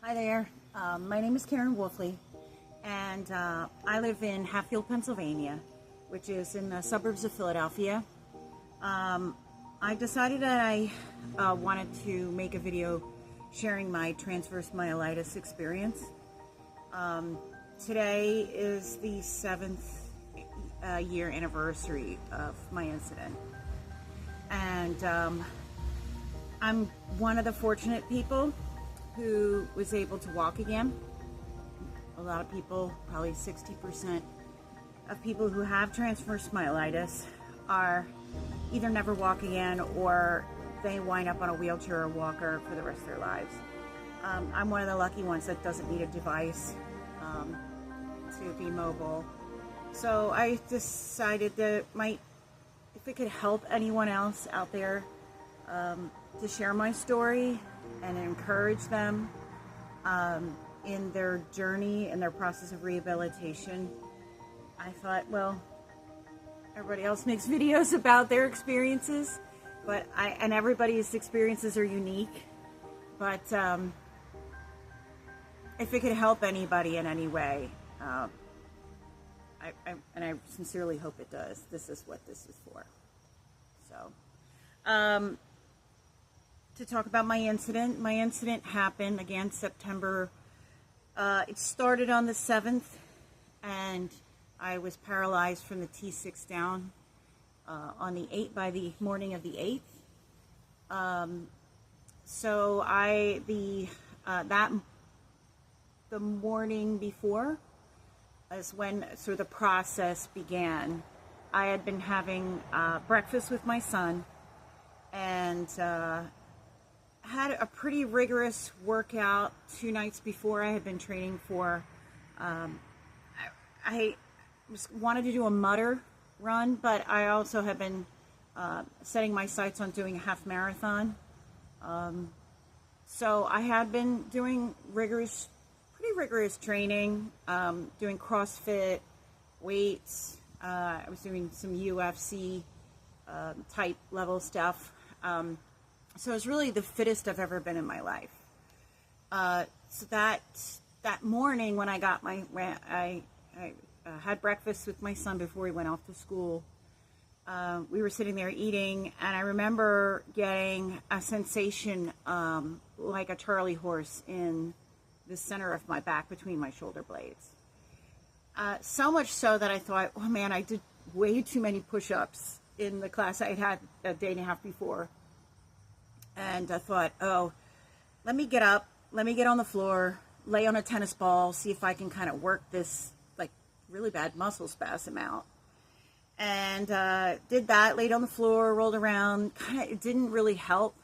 Hi there. My name is Karen Wolfley, and I live in Hatfield, Pennsylvania, which is in the suburbs of Philadelphia. I decided that I wanted to make a video sharing my transverse myelitis experience. Today is the 7th year anniversary of my incident, and I'm one of the fortunate people who was able to walk again. A lot of people, probably 60% of people who have transverse myelitis are either never walk again or they wind up on a wheelchair or walker for the rest of their lives. I'm one of the lucky ones that doesn't need a device to be mobile. So I decided that if it could help anyone else out there, to share my story and encourage them in their journey and their process of rehabilitation. I thought, well, everybody else makes videos about their experiences, and everybody's experiences are unique. But if it could help anybody in any way, and I sincerely hope it does. This is what this is for. So, to talk about my incident. My incident happened again September. It started on the 7th, and I was paralyzed from the T6 down on the 8th, by the morning of the 8th. So the morning before is when sort of the process began. I had been having breakfast with my son, and had a pretty rigorous workout 2 nights before. I had been training for, I wanted to do a mutter run, but I also have been setting my sights on doing a half marathon. So I had been doing pretty rigorous training, doing CrossFit, weights. I was doing some UFC type level stuff. So it was really the fittest I've ever been in my life. So that morning when I had breakfast with my son before he went off to school, we were sitting there eating, and I remember getting a sensation like a Charlie horse in the center of my back between my shoulder blades. So much so that I thought, oh man, I did way too many push-ups in the class I had a day and a half before. And I thought, oh, let me get up, let me get on the floor, lay on a tennis ball, see if I can kind of work this like really bad muscle spasm out. And did that, laid on the floor, rolled around. It didn't really help.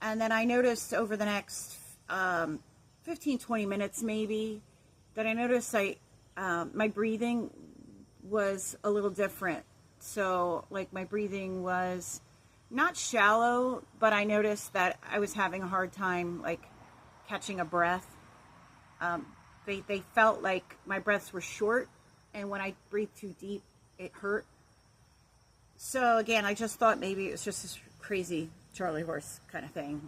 And then I noticed over the next 15-20 minutes maybe that I noticed my breathing was a little different. So like my breathing was not shallow, but I noticed that I was having a hard time like catching a breath. They felt like my breaths were short, and when I breathed too deep, it hurt. So again, I just thought maybe it was just this crazy Charlie horse kind of thing.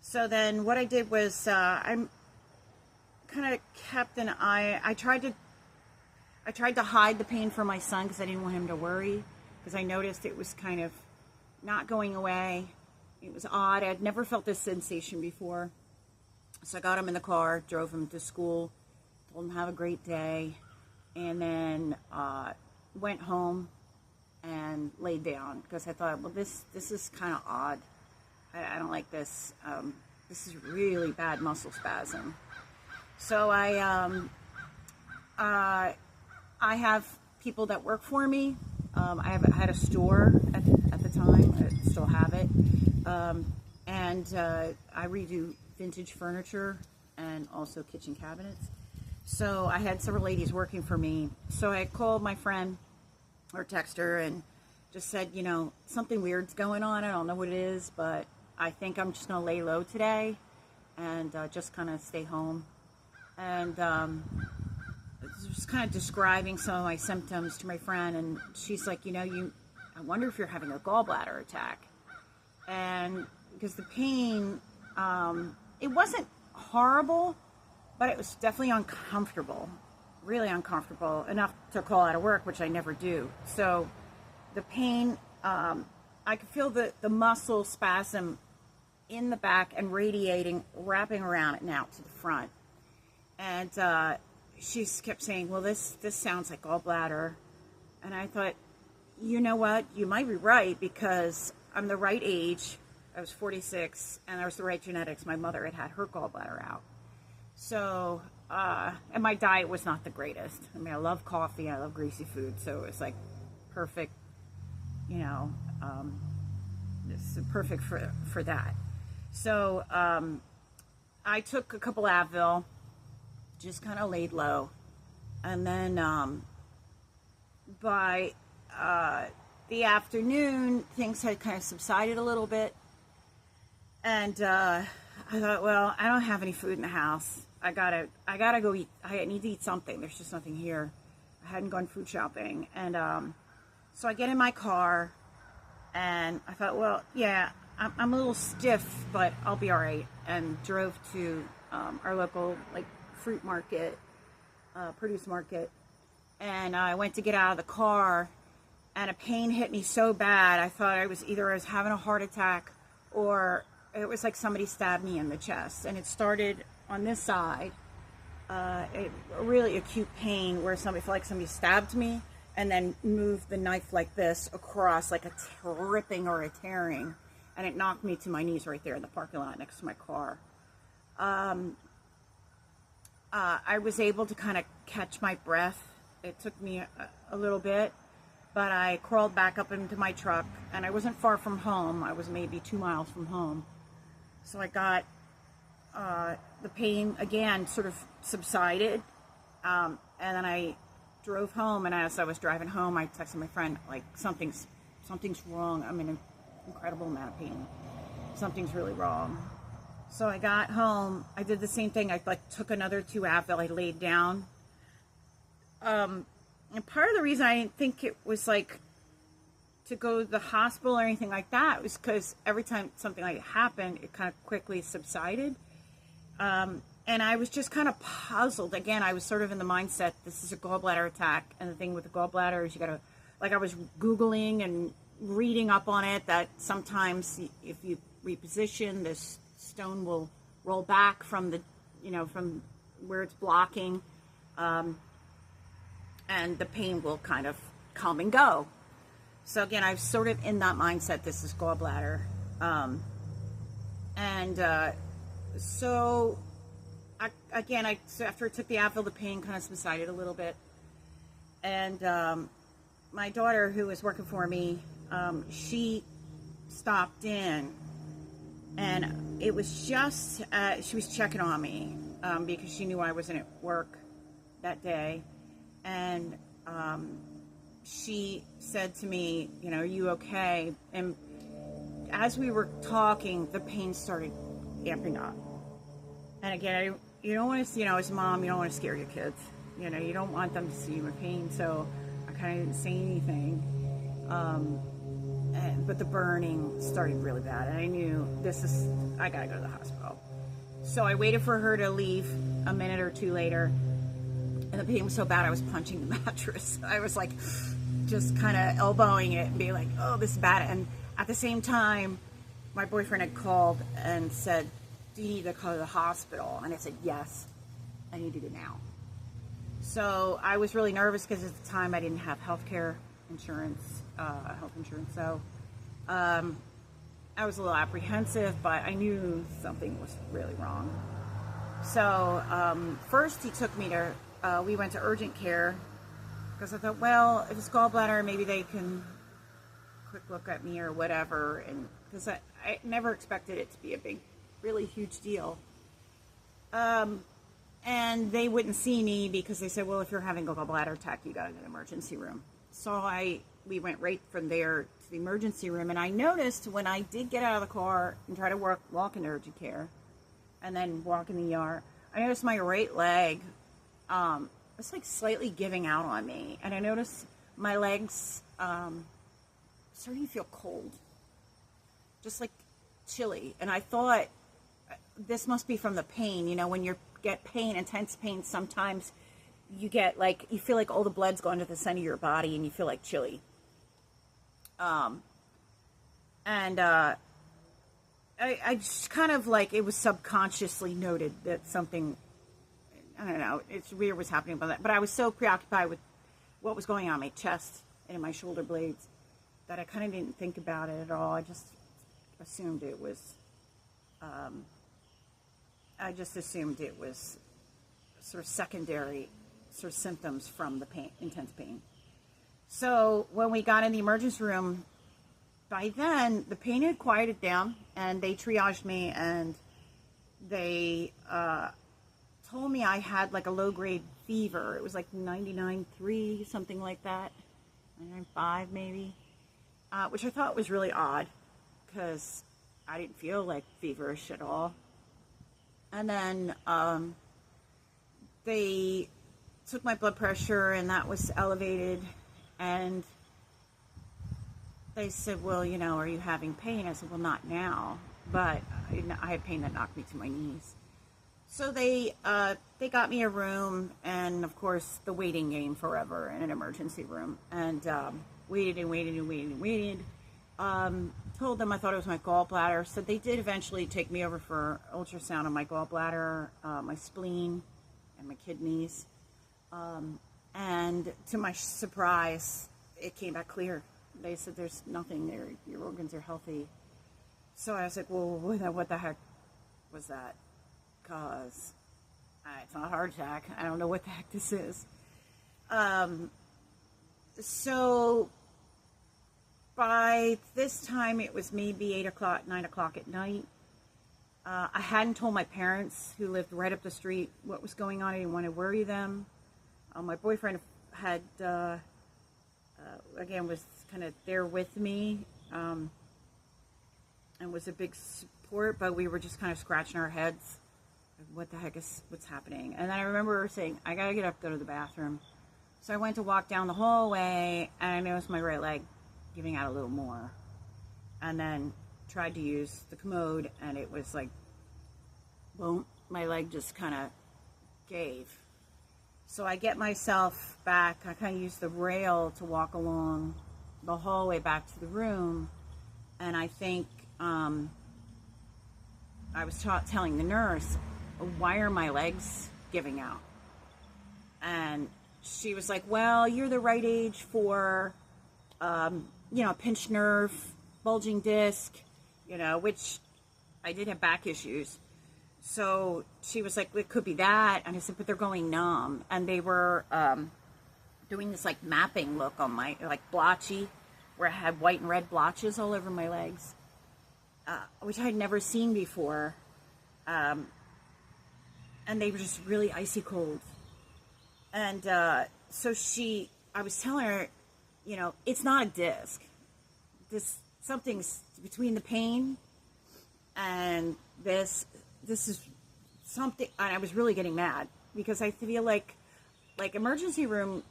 So then what I did was I kind of kept an eye. I tried to hide the pain from my son because I didn't want him to worry, because I noticed it was kind of not going away. It was odd. I'd never felt this sensation before. So I got him in the car, drove him to school, told him have a great day, and then went home and laid down because I thought, well, this is kind of odd. I don't like this. This is really bad muscle spasm. So I have people that work for me. I had a store at the time. I still have it. And I redo vintage furniture and also kitchen cabinets. So I had several ladies working for me. So I called my friend or text her and just said, you know, something weird's going on. I don't know what it is, but I think I'm just going to lay low today and just kind of stay home. And just kind of describing some of my symptoms to my friend, and she's like, you know, I wonder if you're having a gallbladder attack. And because the pain, it wasn't horrible, but it was definitely uncomfortable, really uncomfortable, enough to call out of work, which I never do. So the pain, I could feel the muscle spasm in the back and radiating, wrapping around it now to the front. And she kept saying, well, this sounds like gallbladder. And I thought, you know what? You might be right, because I'm the right age. I was 46, and I was the right genetics. My mother had her gallbladder out. So, and my diet was not the greatest. I mean, I love coffee, I love greasy food, so it was like perfect, you know, it's perfect for that. So, I took a couple Advil, just kind of laid low, and then by the afternoon, things had kind of subsided a little bit, and I thought, well, I don't have any food in the house. I gotta go eat. I need to eat something. There's just nothing here. I hadn't gone food shopping, and so I get in my car, and I thought, well, yeah, I'm a little stiff, but I'll be all right. And drove to our local fruit market, produce market, and I went to get out of the car, and a pain hit me so bad I thought I was having a heart attack, or it was like somebody stabbed me in the chest. And it started on this side, a really acute pain where somebody felt like somebody stabbed me and then moved the knife like this across, like a ripping or a tearing, and it knocked me to my knees right there in the parking lot next to my car. I was able to kind of catch my breath. It took me a little bit, but I crawled back up into my truck, and I wasn't far from home. I was maybe 2 miles from home. So I got, the pain again sort of subsided, and then I drove home, and as I was driving home, I texted my friend, like, something's wrong. I'm in an incredible amount of pain. Something's really wrong. So I got home, I did the same thing. I took another 2 Advil, I laid down. And part of the reason I didn't think it was to go to the hospital or anything like that was because every time something like it happened, it kind of quickly subsided. And I was just kind of puzzled. Again, I was sort of in the mindset, this is a gallbladder attack. And the thing with the gallbladder is you gotta, I was Googling and reading up on it, that sometimes if you reposition, this stone will roll back from the, from where it's blocking. And the pain will kind of come and go. So again, I was sort of in that mindset, this is gallbladder. So after I took the Advil, the pain kind of subsided a little bit. And my daughter, who was working for me, she stopped in, and it was just, she was checking on me because she knew I wasn't at work that day. And she said to me, are you okay? And as we were talking, the pain started amping up. And again, you don't want to, as a mom, you don't want to scare your kids. You don't want them to see you in pain. So I kind of didn't say anything. But the burning started really bad. And I knew I got to go to the hospital. So I waited for her to leave a minute or two later. And the pain was so bad, I was punching the mattress. I was just kind of elbowing it and being like, oh, this is bad. And at the same time, my boyfriend had called and said, do you need to go to the hospital? And I said, yes, I need to go now. So I was really nervous because at the time I didn't have health insurance. So I was a little apprehensive, but I knew something was really wrong. So first he took me to, we went to urgent care because I thought, well, if it's gallbladder, maybe they can quick look at me or whatever. And because I never expected it to be a big, really huge deal. And they wouldn't see me because they said, well, if you're having a gallbladder attack, you got to go to the emergency room. So we went right from there to the emergency room. And I noticed when I did get out of the car and try to walk into urgent care and then walk in the ER, I noticed my right leg, it's slightly giving out on me. And I noticed my legs starting to feel cold, just chilly. And I thought this must be from the pain. You know, when you get pain, intense pain, sometimes you get like, you feel like all the blood's gone to the center of your body and you feel like chilly. I just kind of like, it was subconsciously noted that something, I don't know, it's weird what's happening about that. But I was so preoccupied with what was going on in my chest and in my shoulder blades that I kind of didn't think about it at all. I just assumed it was, sort of secondary sort of symptoms from the pain, intense pain. So when we got in the emergency room, by then the pain had quieted down, and they triaged me, and they told me I had like a low-grade fever. It was like 99.3, something like that, 99.5 maybe, which I thought was really odd because I didn't feel like feverish at all. And then they took my blood pressure, and that was elevated, and they said, well, you know, are you having pain? I said, well, not now, but I had pain that knocked me to my knees. So they got me a room, and of course the waiting game forever in an emergency room, and waited. Told them I thought it was my gallbladder, so they did eventually take me over for ultrasound of my gallbladder, my spleen, and my kidneys. And to my surprise, it came back clear. They said there's nothing there, your organs are healthy. So I was like, well, what the heck was that? Because it's not a heart attack. I don't know what the heck this is. So by this time, it was maybe 8 o'clock, 9 o'clock at night. I hadn't told my parents, who lived right up the street, what was going on. I didn't want to worry them. My boyfriend had, again, was kind of there with me, and was a big support, but we were just kind of scratching our heads. What the heck is, what's happening? And then I remember saying, I gotta get up, go to the bathroom. So I went to walk down the hallway, and I noticed my right leg giving out a little more. And then tried to use the commode, and it was like, boom, my leg just kind of gave. So I get myself back. I kind of use the rail to walk along the hallway back to the room, and I think I was telling the nurse, why are my legs giving out? And she was like, well, you're the right age for, you know, pinched nerve, bulging disc, you know, which I did have back issues. So she was like, it could be that. And I said, but they're going numb. And they were doing this like mapping look on my, like blotchy, where I had white and red blotches all over my legs, which I had never seen before. And they were just really icy cold. And so I was telling her, you know, it's not a disc. Something's between the pain and this is something. And I was really getting mad because I feel like emergency room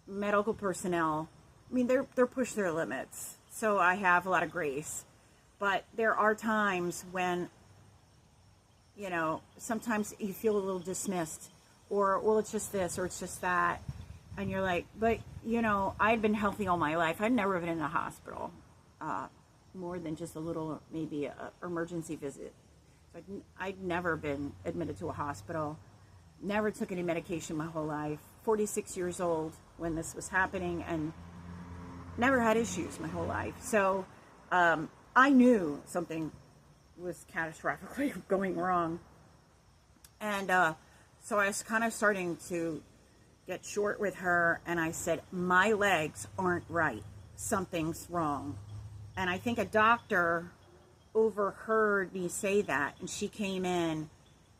medical personnel, I mean, they're pushed their limits. So I have a lot of grace, but there are times when, you know, sometimes you feel a little dismissed, or, well, it's just this, or it's just that. And you're like, but, you know, I'd been healthy all my life. I'd never been in a hospital, more than just a little, maybe a emergency visit. So I'd never been admitted to a hospital, never took any medication my whole life, 46 years old when this was happening, and never had issues my whole life. So I knew something was catastrophically going wrong. And so I was kind of starting to get short with her, and I said, my legs aren't right. Something's wrong. And I think a doctor overheard me say that, and she came in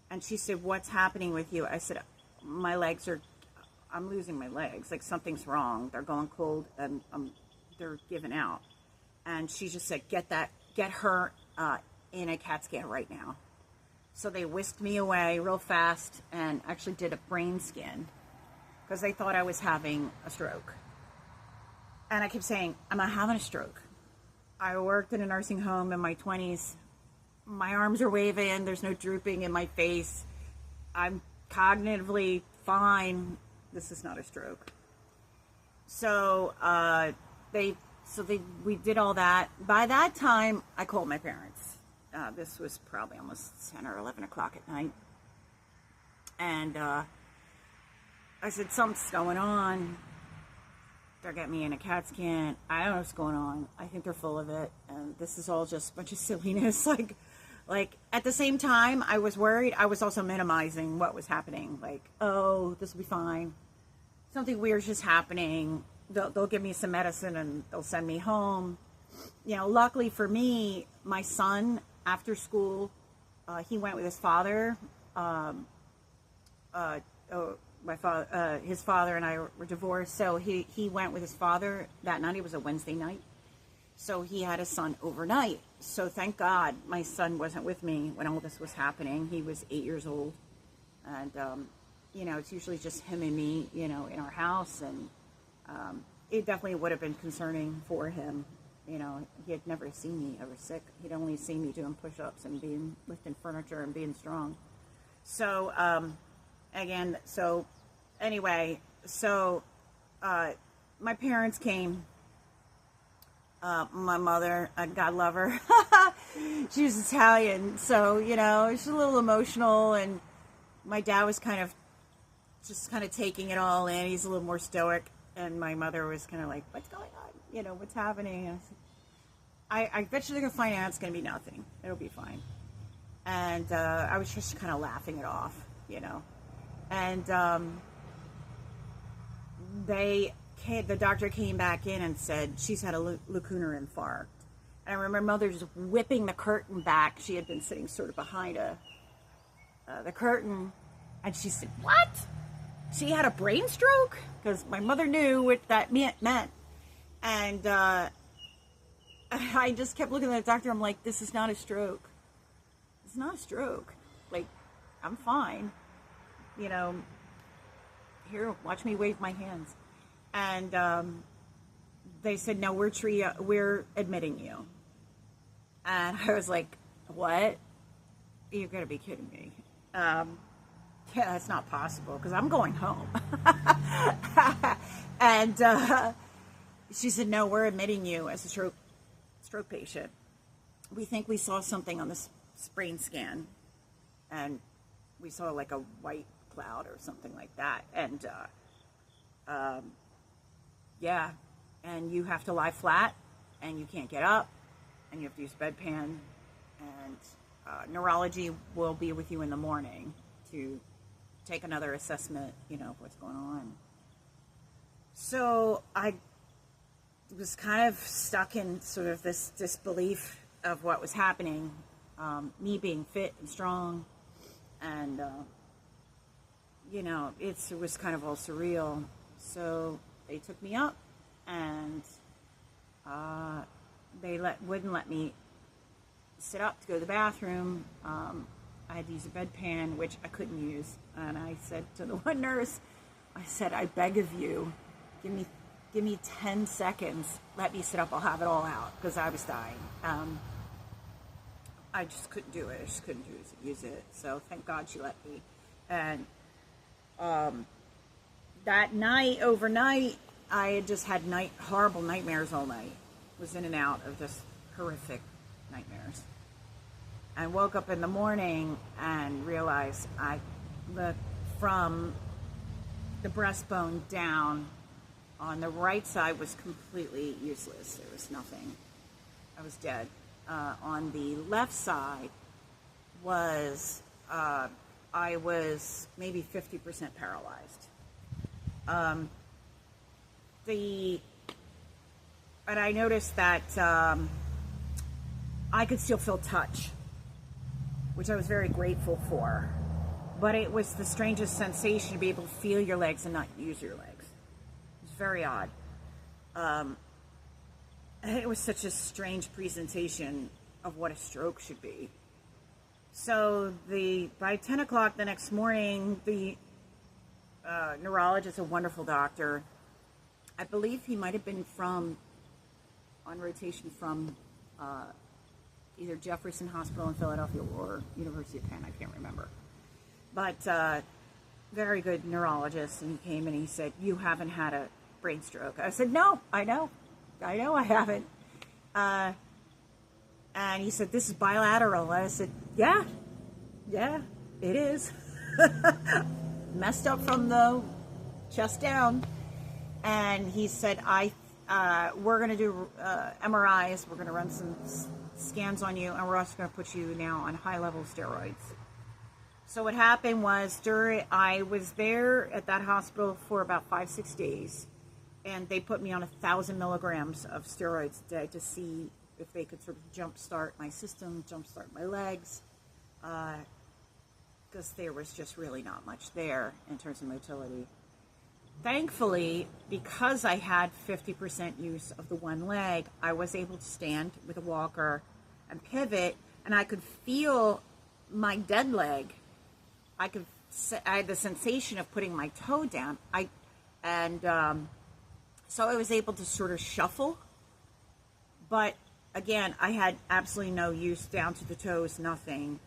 and she said, what's happening with you? I said, I'm losing my legs. Like, something's wrong. They're going cold, and they're giving out. And she just said, get her in a CAT scan right now. So they whisked me away real fast and actually did a brain scan because they thought I was having a stroke. And I kept saying, I'm not having a stroke. I worked in a nursing home in my 20s, my arms are waving, there's no drooping in my face, I'm cognitively fine. This is not a stroke. So we did all that. By that time, I called my parents. This was probably almost 10 or 11 o'clock at night. And I said, something's going on. They're getting me in a CAT scan. I don't know what's going on. I think they're full of it. And this is all just a bunch of silliness. Like at the same time, I was worried. I was also minimizing what was happening. Like, oh, this will be fine. Something weird's just happening. They'll give me some medicine and they'll send me home. Luckily for me, my son, after school, he went with his father. His father and I were divorced, so he went with his father that night. It was a Wednesday night, so he had his son overnight. So thank God my son wasn't with me when all this was happening. He was 8 years old, and it's usually just him and me, in our house, and it definitely would have been concerning for him. He had never seen me ever sick. He'd only seen me doing push-ups and lifting furniture and being strong. So my parents came. My mother, God love her, she was Italian, so she's a little emotional, and my dad was kind of taking it all in. He's a little more stoic, and my mother was kind of like, what's going on? What's happening? And I bet you they're gonna find out it's gonna be nothing. It'll be fine. And I was just kind of laughing it off, and the doctor came back in and said she's had a lacunar infarct. And I remember mother just whipping the curtain back. She had been sitting sort of behind the curtain, and she said, what? She had a brain stroke? Because my mother knew what that meant. And I just kept looking at the doctor. I'm like, this is not a stroke. It's not a stroke. Like, I'm fine. Here, watch me wave my hands. And they said, no, we're admitting you. And I was like, what? You're going to be kidding me. Yeah, that's not possible, because I'm going home. And she said, no, we're admitting you as a stroke patient. We think we saw something on this brain scan, and we saw like a white cloud or something like that. And yeah, and you have to lie flat, and you can't get up, and you have to use bedpan, and neurology will be with you in the morning to take another assessment, of what's going on. So I was kind of stuck in sort of this disbelief of what was happening, me being fit and strong, and it was kind of all surreal. So they took me up, and they wouldn't let me sit up to go to the bathroom. I had to use a bedpan, which I couldn't use. And I said to the one nurse, I said, I beg of you, give me 10 seconds. Let me sit up. I'll have it all out, because I was dying. I just couldn't do it. I just couldn't use it. So thank God she let me. And that night, overnight, I had just had horrible nightmares all night. Was in and out of just horrific nightmares. I woke up in the morning and realized from the breastbone down on the right side was completely useless. There was nothing. I was dead. On the left side I was maybe 50% paralyzed. And I noticed that I could still feel touch, which I was very grateful for. But it was the strangest sensation to be able to feel your legs and not use your legs. It was very odd. It was such a strange presentation of what a stroke should be. So by 10 o'clock the next morning, the neurologist, a wonderful doctor, I believe he might have been on rotation from either Jefferson Hospital in Philadelphia or University of Penn, I can't remember. But very good neurologist, and he came and he said, "You haven't had a brain stroke." I said, "No, I know I haven't." And he said, "This is bilateral." I said, yeah, it is. Messed up from the chest down. And he said, we're going to do MRIs, we're going to run some scans on you, and we're also going to put you now on high-level steroids. So what happened was, I was there at that hospital for about 5-6 days, and they put me on 1,000 milligrams of steroids a day to see if they could sort of jumpstart my system, jumpstart my legs, because there was just really not much there in terms of motility. Thankfully, because I had 50% use of the one leg, I was able to stand with a walker and pivot, and I could feel my dead leg. I had the sensation of putting my toe down. So I was able to sort of shuffle. But again, I had absolutely no use down to the toes, nothing.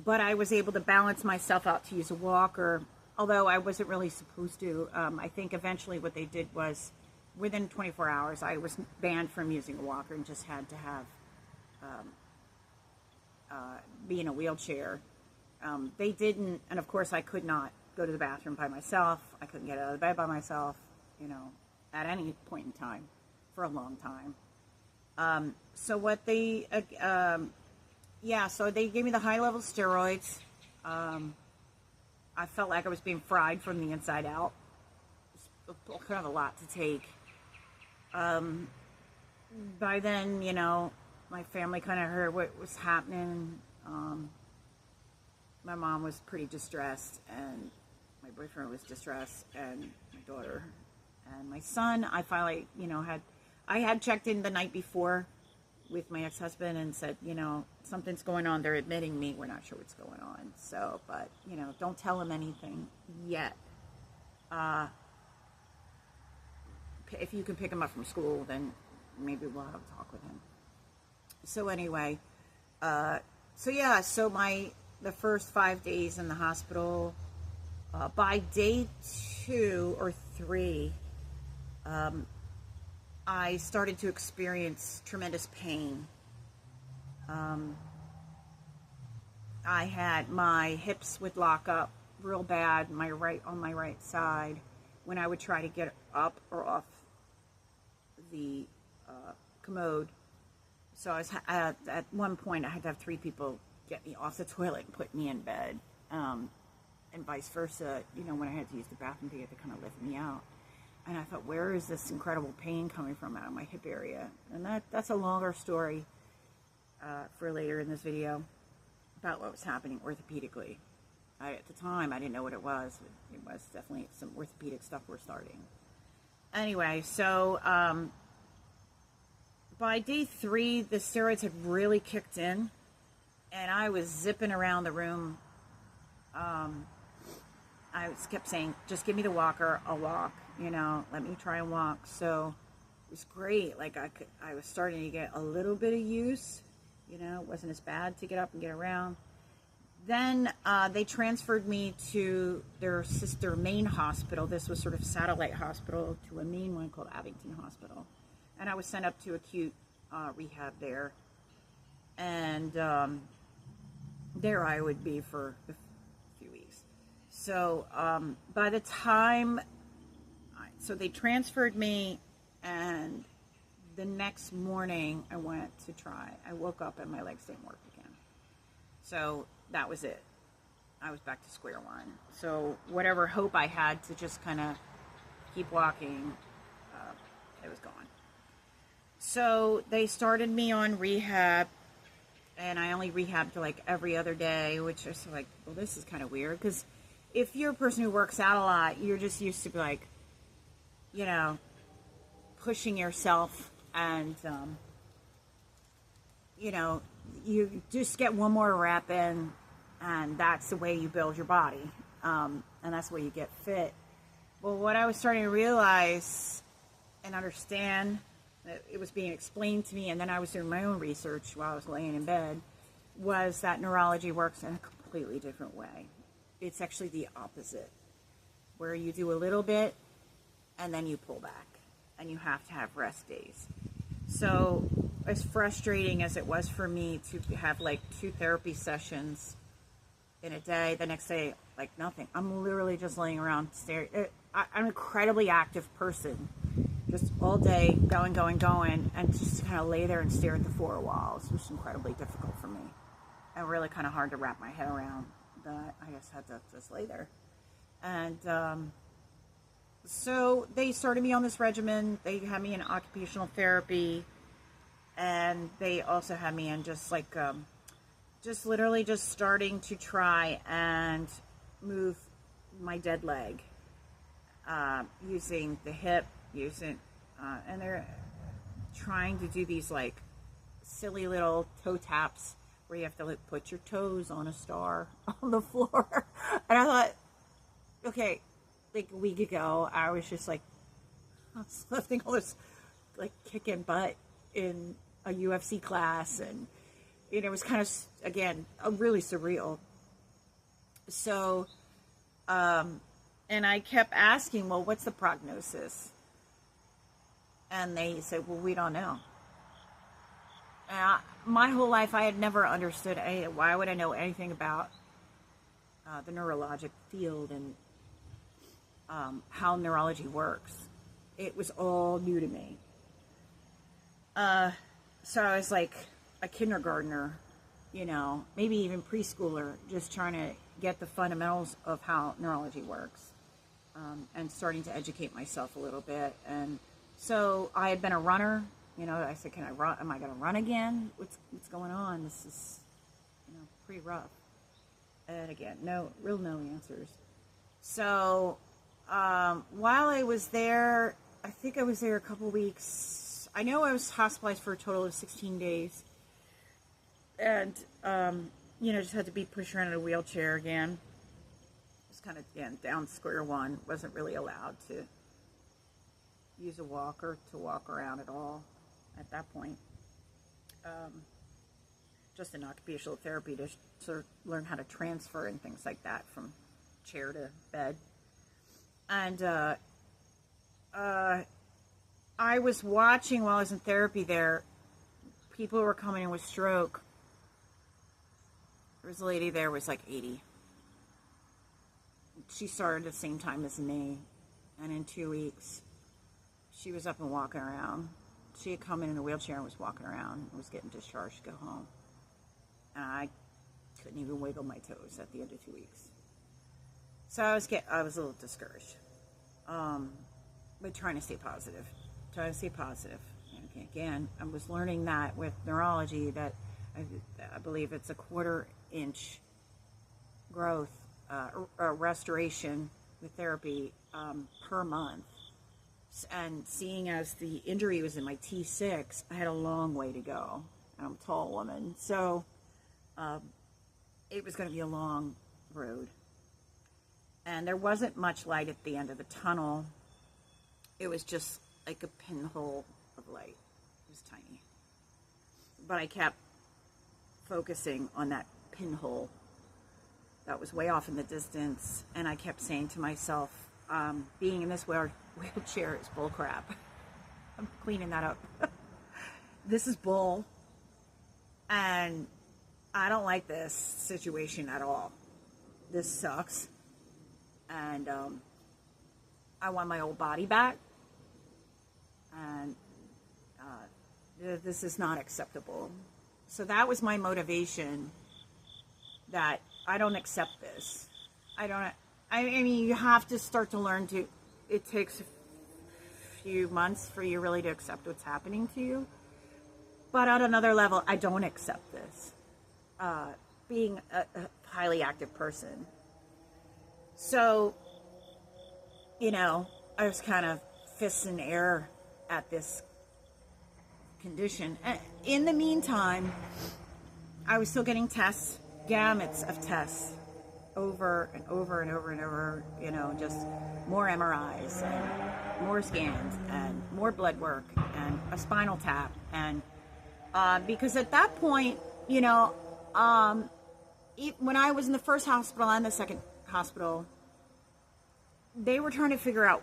But I was able to balance myself out to use a walker, although I wasn't really supposed to. I think eventually what they did was, within 24 hours, I was banned from using a walker and just had to have be in a wheelchair. They didn't, and of course I could not go to the bathroom by myself. I couldn't get out of the bed by myself, at any point in time for a long time. So what they, so they gave me the high-level steroids. I felt like I was being fried from the inside out. It was kind of a lot to take. By then, my family kind of heard what was happening. My mom was pretty distressed, and my boyfriend was distressed, and my daughter. And my son, I finally, I had checked in the night before with my ex-husband and said, something's going on. They're admitting me. We're not sure what's going on. So, but, don't tell him anything yet. If you can pick him up from school, then maybe we'll have a talk with him. So anyway, the first 5 days in the hospital, by day 2 or 3, I started to experience tremendous pain. I had my hips would lock up real bad, on my right side, when I would try to get up or off the commode. So at one point I had to have 3 people get me off the toilet and put me in bed, and vice versa. When I had to use the bathroom, they had to kind of lift me out. And I thought, where is this incredible pain coming from out of my hip area? And that's a longer story for later in this video about what was happening orthopedically. At the time, I didn't know what it was. It was definitely some orthopedic stuff we're starting. Anyway, so by day 3, the steroids had really kicked in, and I was zipping around the room. I kept saying, just give me the walker, I'll walk, let me try and walk. So it was great. Like I was starting to get a little bit of use, it wasn't as bad to get up and get around. Then they transferred me to their sister main hospital. This was sort of satellite hospital to a main one called Abington Hospital. And I was sent up to acute rehab there. And there I would be for a few weeks. So by the time, so they transferred me, and the next morning I went to try. I woke up and my legs didn't work again. So that was it. I was back to square one. So whatever hope I had to just kind of keep walking, it was gone. So they started me on rehab, and I only rehabbed like every other day, which is like, well, this is kind of weird, because if you're a person who works out a lot, you're just used to be like, pushing yourself, and you just get one more rep in, and that's the way you build your body, and that's the way you get fit. Well, what I was starting to realize and understand it was being explained to me, and then I was doing my own research while I was laying in bed, was that neurology works in a completely different way. It's actually the opposite, where you do a little bit and then you pull back, and you have to have rest days. So as frustrating as it was for me to have like 2 therapy sessions in a day, the next day, like nothing. I'm literally just laying around staring. I'm an incredibly active person, just all day going, and just kind of lay there and stare at the 4 walls was incredibly difficult for me, and really kind of hard to wrap my head around that. I just had to just lay there. And so they started me on this regimen. They had me in occupational therapy, and they also had me in just like just literally just starting to try and move my dead leg, using the hip, and they're trying to do these like silly little toe taps where you have to like put your toes on a star on the floor. And I thought, okay, like a week ago, I was just like, I was lifting all this, like kicking butt in a UFC class, and it was kind of, again, really surreal. So, and I kept asking, well, what's the prognosis? And they said, well, we don't know. My whole life, I had never understood, why would I know anything about the neurologic field and how neurology works. It was all new to me. So I was like a kindergartner, maybe even preschooler, just trying to get the fundamentals of how neurology works, and starting to educate myself a little bit. And so I had been a runner. I said, can I run? Am I going to run again? What's going on? This is, pretty rough. And again, no answers. So while I was there, I think I was there a couple weeks. I know I was hospitalized for a total of 16 days. And, just had to be pushed around in a wheelchair again. Just kind of, again, down square one. Wasn't really allowed to use a walker to walk around at all at that point. Just in occupational therapy to sort of learn how to transfer and things like that from chair to bed. And I was watching while I was in therapy there, people who were coming in with stroke. There was a lady there who was like 80. She started at the same time as me, and in 2 weeks, she was up and walking around. She had come in a wheelchair and was walking around and was getting discharged to go home. And I couldn't even wiggle my toes at the end of 2 weeks. So I was a little discouraged. But trying to stay positive. And again, I was learning that with neurology that I believe it's a 1/4 inch growth or restoration with therapy per month. And seeing as the injury was in my T6, I had a long way to go. I'm a tall woman, so it was going to be a long road. And there wasn't much light at the end of the tunnel. It was just like a pinhole of light. It was tiny. But I kept focusing on that pinhole that was way off in the distance, and I kept saying to myself, being in this wheelchair is bull crap. I'm cleaning that up. This is bull, and I don't like this situation at all. This sucks, and I want my old body back, and this is not acceptable. So that was my motivation, that I don't accept this. I mean, you have to start to learn to, it takes a few months for you really to accept what's happening to you. But on another level, I don't accept this. Being a highly active person. So, I was kind of fists in air at this condition. In the meantime, I was still getting tests, gamuts of tests, over and over and over and over, you know, just more MRIs and more scans and more blood work and a spinal tap. And because at that point, you know, when I was in the first hospital and the second hospital, they were trying to figure out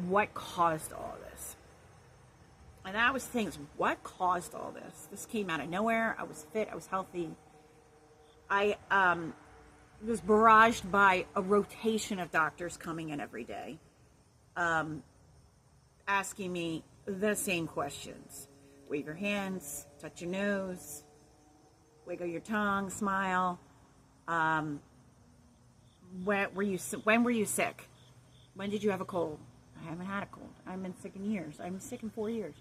what caused all this. And that was the thing, is what caused all this? This came out of nowhere. I was fit. I was healthy. I was barraged by a rotation of doctors coming in every day, asking me the same questions. Wave your hands, touch your nose, wiggle your tongue, smile. When were you sick? When did you have a cold? I haven't had a cold. I haven't been sick in years. I've been sick in 4 years.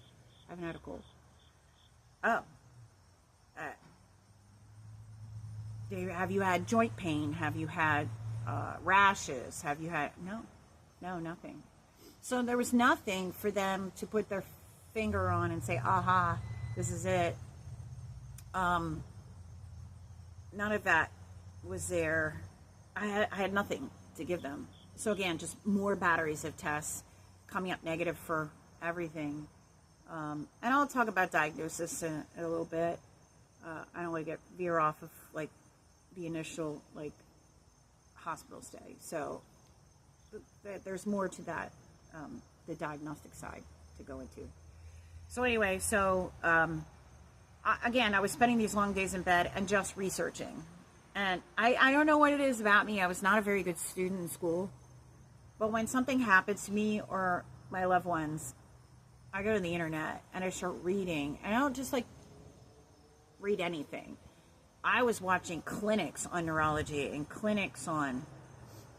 I haven't had a cold. Oh. Have you had joint pain? Have you had rashes? Have you had... No, nothing. So there was nothing for them to put their finger on and say, aha, this is it. None of that was there. I had nothing to give them. So again, just more batteries of tests coming up negative for everything. And I'll talk about diagnosis in a little bit. I don't want to veer off of like the initial like hospital stay. So there's more to that, the diagnostic side to go into. So anyway, again, I was spending these long days in bed and just researching. And I don't know what it is about me. I was not a very good student in school. But when something happens to me or my loved ones, I go to the internet and I start reading. And I don't just like read anything. I was watching clinics on neurology and clinics on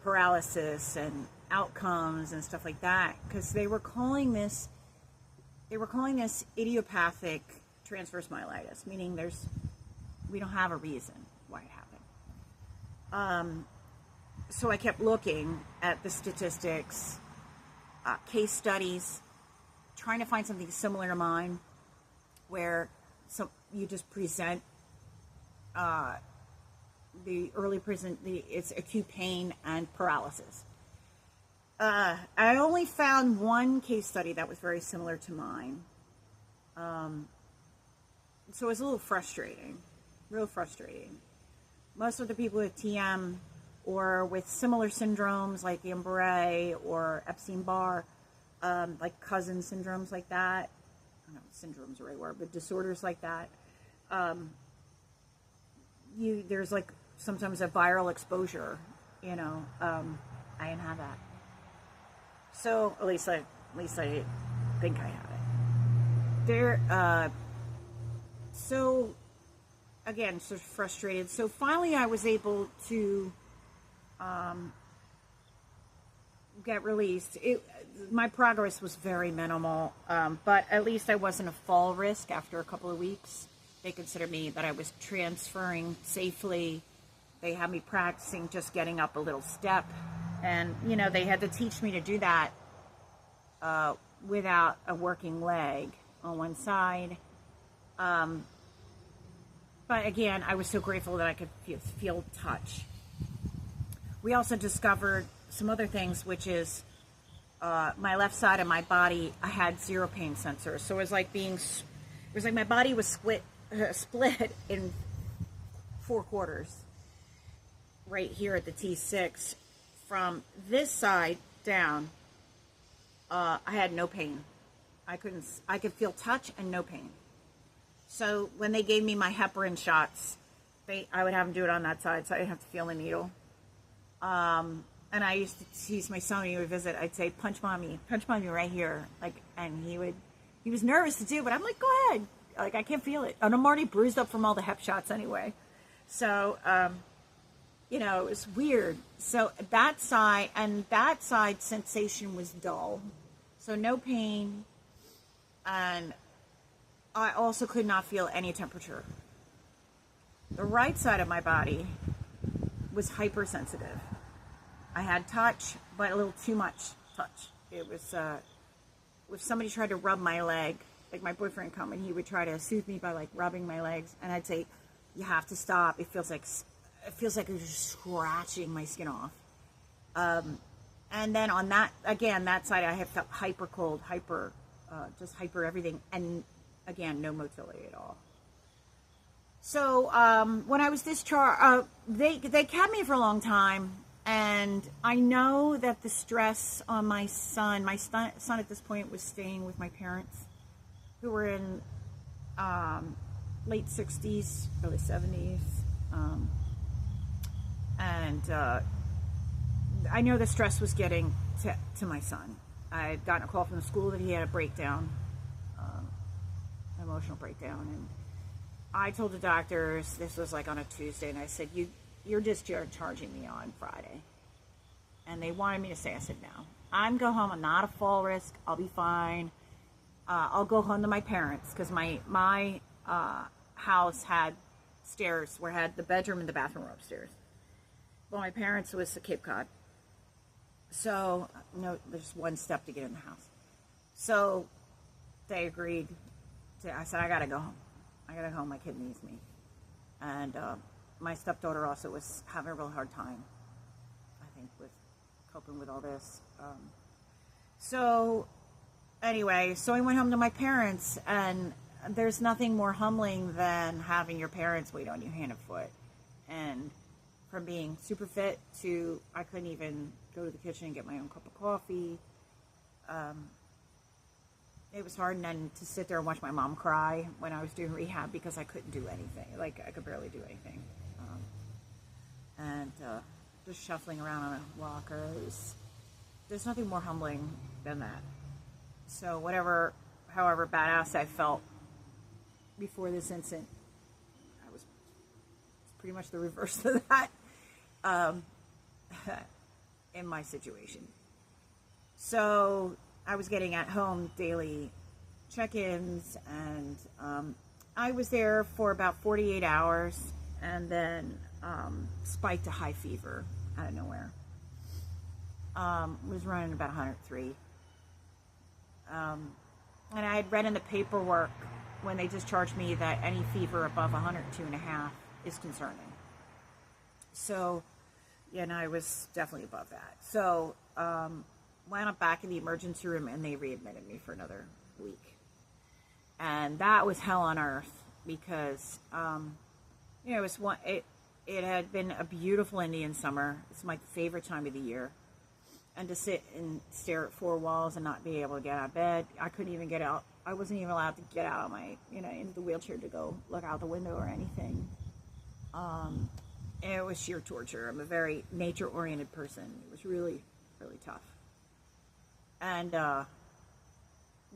paralysis and outcomes and stuff like that. Because they were calling this idiopathic transverse myelitis, meaning we don't have a reason why it happened. So I kept looking at the statistics, case studies, trying to find something similar to mine, where you just present it's acute pain and paralysis. I only found one case study that was very similar to mine. So it was a little frustrating, real frustrating. Most of the people with TM or with similar syndromes like Guillain-Barré or Epstein-Barr, like cousin syndromes like that. I don't know if syndrome's the right word, but disorders like that. There's like sometimes a viral exposure, you know. I didn't have that. So at least I think I have it. So again, sort of frustrated. So finally I was able to get released. My progress was very minimal, but at least I wasn't a fall risk after a couple of weeks. They considered me that I was transferring safely. They had me practicing just getting up a little step. And, you know, they had to teach me to do that without a working leg on one side. But again, I was so grateful that I could feel touch. We also discovered some other things, which is my left side of my body, I had 0 pain sensors. So it was like my body was split in 4 quarters right here at the T6. From this side down, I had no pain. I could feel touch and no pain. So when they gave me my heparin shots, I would have them do it on that side, so I didn't have to feel the needle. And I used to tease my son when he would visit. I'd say, punch mommy right here. And he was nervous to do, but I'm like, go ahead. Like, I can't feel it. And I'm already bruised up from all the hep shots anyway. So, you know, it was weird. So that side sensation was dull. So no pain. And I also could not feel any temperature. The right side of my body was hypersensitive. I had touch, but a little too much touch. It was, if somebody tried to rub my leg, like my boyfriend come and he would try to soothe me by like rubbing my legs, and I'd say, you have to stop. It feels like it feels like you're just scratching my skin off. And then on that, again, that side, I have felt hyper cold, just hyper everything. And again, no motility at all. So when I was discharged, they kept me for a long time. And I know that the stress on my son at this point was staying with my parents, who were in late 60s, early 70s. And I know the stress was getting to my son. I had gotten a call from the school that he had a breakdown, emotional breakdown. And I told the doctors, this was like on a Tuesday, and I said, you're discharging me on Friday. And they wanted me to stay. I said, no. I'm go home. I'm not a fall risk. I'll be fine. I'll go home to my parents, because my house had stairs where had the bedroom and the bathroom were upstairs. Well, my parents was the Cape Cod. So, no, there's one step to get in the house. So, they agreed I said, I gotta go home. I gotta go home. My kid needs me. And my stepdaughter also was having a real hard time, I think, with coping with all this. So, anyway, so I went home to my parents, and there's nothing more humbling than having your parents wait on you hand and foot. And from being super fit to I couldn't even go to the kitchen and get my own cup of coffee. It was hard, and then to sit there and watch my mom cry when I was doing rehab because I couldn't do anything. Like, I could barely do anything. And just shuffling around on a walker. There's nothing more humbling than that. So however badass I felt before this incident, I was pretty much the reverse of that in my situation. So I was getting at home daily check-ins, and I was there for about 48 hours, and then spiked a high fever out of nowhere. Was running about 103. And I had read in the paperwork when they discharged me that any fever above 102.5 is concerning. So, yeah, and I was definitely above that. So, went up back in the emergency room, and they readmitted me for another week. And that was hell on earth, because, it had been a beautiful Indian summer. It's my favorite time of the year. And to sit and stare at four walls and not be able to get out of bed. I couldn't even get out. I wasn't even allowed to get out of into the wheelchair to go look out the window or anything. It was sheer torture. I'm a very nature-oriented person. It was really, really tough. And that,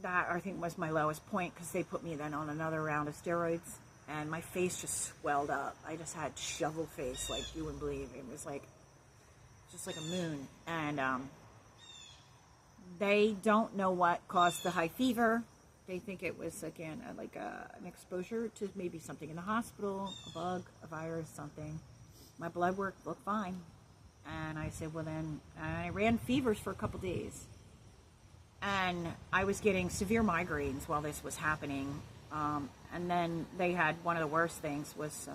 I think, was my lowest point, because they put me then on another round of steroids, and my face just swelled up. I just had shovel face like you wouldn't believe. It was like, just like a moon. And they don't know what caused the high fever. They think it was, again, an exposure to maybe something in the hospital, a bug, a virus, something. My blood work looked fine. And I said, well then, I ran fevers for a couple days. And I was getting severe migraines while this was happening. And then they had, one of the worst things was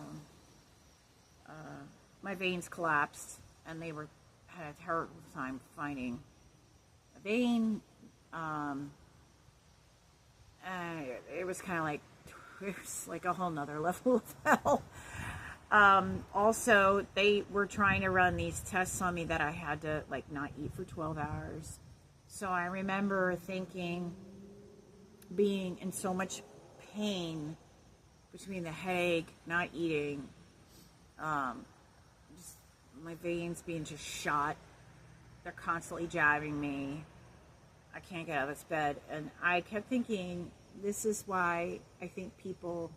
my veins collapsed, and they had a terrible time finding a vein. And it was kind of like, it was like a whole nother level of hell. Also, they were trying to run these tests on me that I had to, not eat for 12 hours. So I remember thinking, being in so much pain between the headache, not eating, just my veins being just shot. They're constantly jabbing me. I can't get out of this bed. And I kept thinking, this is why I think people,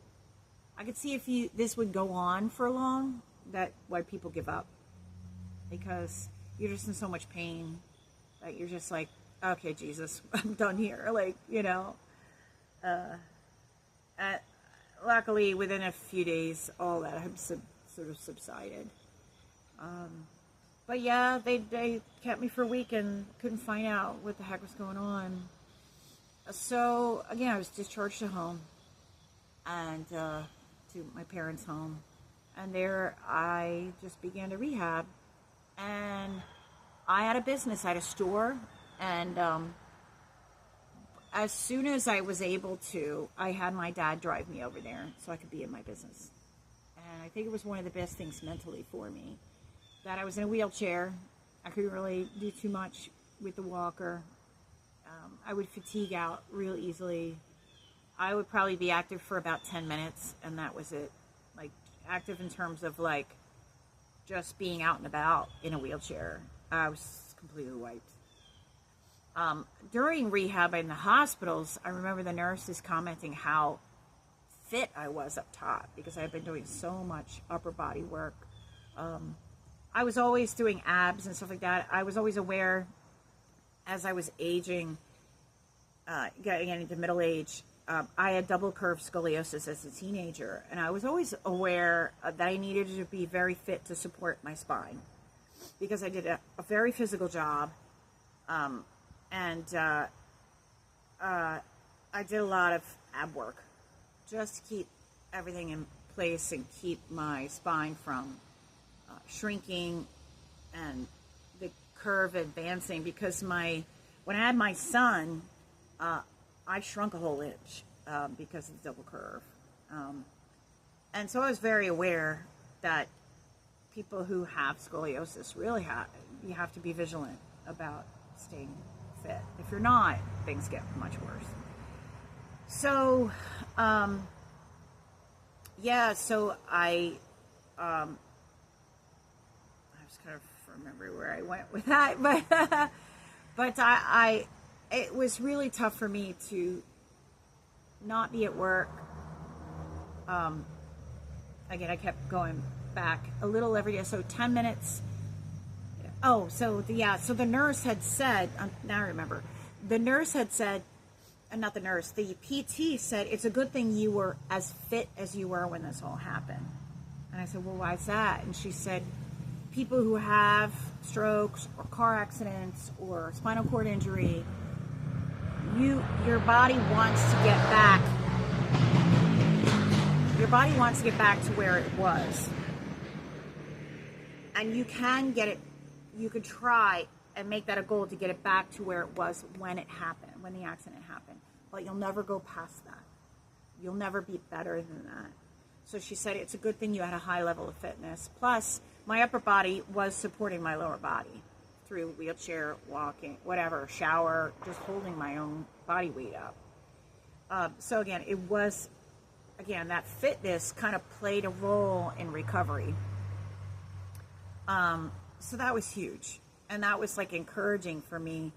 I could see if this would go on for long, why people give up. Because you're just in so much pain that you're just like, okay, Jesus, I'm done here. Luckily, within a few days, all that had sort of subsided. But yeah, they kept me for a week and couldn't find out what the heck was going on. So, again, I was discharged to home, and to my parents' home. And there I just began to rehab. And I had a business, I had a store. And as soon as I was able to, I had my dad drive me over there so I could be in my business. And I think it was one of the best things mentally for me that I was in a wheelchair. I couldn't really do too much with the walker. I would fatigue out real easily. I would probably be active for about 10 minutes, and that was it. Like, active in terms of, like, just being out and about in a wheelchair. I was completely wiped. During rehab in the hospitals, I remember the nurses commenting how fit I was up top because I had been doing so much upper body work. I was always doing abs and stuff like that. I was always aware as I was aging, getting into middle age, I had double curve scoliosis as a teenager, and I was always aware that I needed to be very fit to support my spine because I did a very physical job, and I did a lot of ab work just to keep everything in place and keep my spine from shrinking and the curve advancing, because when I had my son, I shrunk a whole inch because of the double curve. And so I was very aware that people who have scoliosis really you have to be vigilant about staying fit. If you're not, things get much worse. So, so I was kind of remembering where I went with that, but it was really tough for me to not be at work. Again, I kept going back a little every day, so 10 minutes. So the nurse had said, now I remember, the nurse had said, not the nurse, the PT said, it's a good thing you were as fit as you were when this all happened. And I said, well, why is that? And she said, people who have strokes or car accidents or spinal cord injury, your body wants to get back. Your body wants to get back to where it was. And you can get it, you could try and make that a goal to get it back to where it was when it happened, when the accident happened. But you'll never go past that. You'll never be better than that. So she said it's a good thing you had a high level of fitness. Plus, my upper body was supporting my lower body through wheelchair, walking, whatever, shower, just holding my own body weight up. So again, that fitness kind of played a role in recovery. So that was huge. And that was like encouraging for me.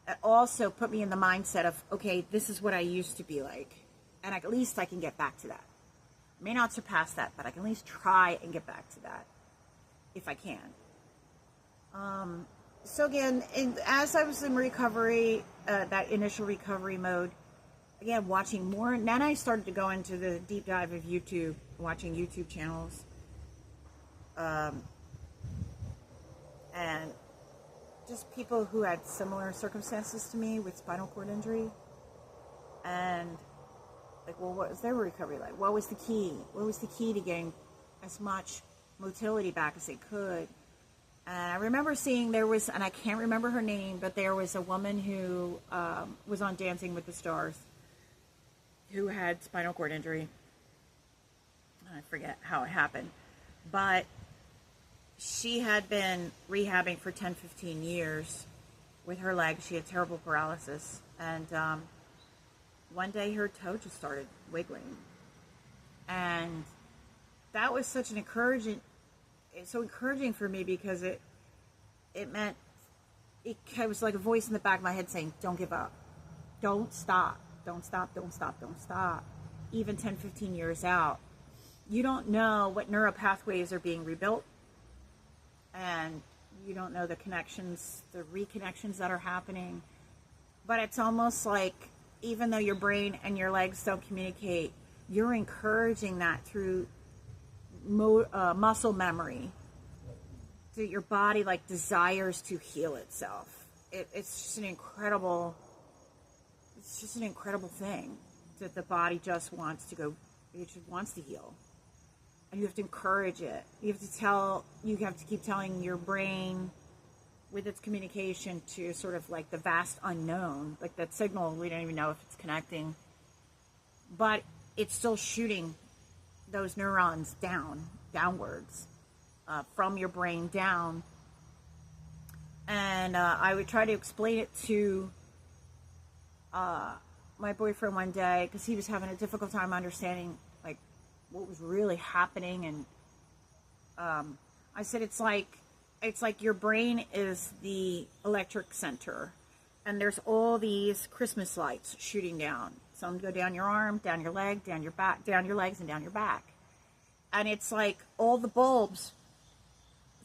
It also put me in the mindset of, okay, this is what I used to be like. And at least I can get back to that. I may not surpass that, but I can at least try and get back to that if I can. So again, as I was in recovery, that initial recovery mode, again, watching more, and then I started to go into the deep dive of YouTube, watching YouTube channels, and just people who had similar circumstances to me with spinal cord injury, and like, well, what was their recovery like? What was the key? What was the key to getting as much motility back as they could? And I remember seeing there was, and I can't remember her name, but there was a woman who was on Dancing with the Stars who had spinal cord injury. I forget how it happened, but she had been rehabbing for 10, 15 years with her leg. She had terrible paralysis, and one day her toe just started wiggling, and that was such an encouraging for me, because it meant it was like a voice in the back of my head saying, don't give up, don't stop, don't stop, don't stop, don't stop. Even 10, 15 years out, you don't know what neural pathways are being rebuilt, and you don't know the connections, the reconnections that are happening. But it's almost like, even though your brain and your legs don't communicate, you're encouraging that through muscle memory, that your body like desires to heal itself. It's just an incredible thing that the body just wants to go, it just wants to heal. and you have to encourage it. You have to keep telling your brain with its communication to sort of like the vast unknown, like that signal, we don't even know if it's connecting, but it's still shooting those neurons downwards, from your brain down. And I would try to explain it to my boyfriend one day, because he was having a difficult time understanding like what was really happening. And I said, it's like your brain is the electric center, and there's all these Christmas lights shooting down. Some go down your arm, down your leg, down your back, down your legs, and down your back. And it's like all the bulbs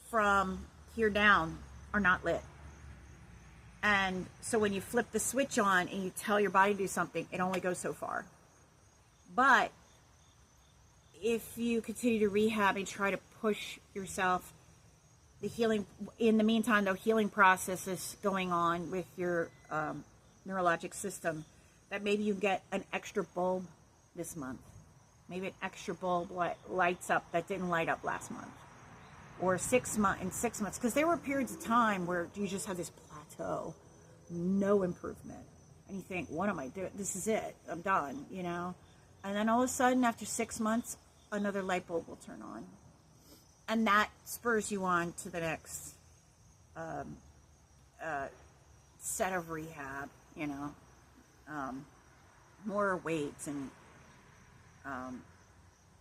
from here down are not lit. And so when you flip the switch on and you tell your body to do something, it only goes so far. But if you continue to rehab and try to push yourself, the healing, in the meantime, the healing process is going on with your neurologic system, that maybe you get an extra bulb this month. Maybe an extra bulb lights up that didn't light up last month. Or in 6 months, because there were periods of time where you just have this plateau, no improvement, and you think, what am I doing? This is it, I'm done, you know. And then all of a sudden, after 6 months, another light bulb will turn on, and that spurs you on to the next set of rehab, you know, more weights and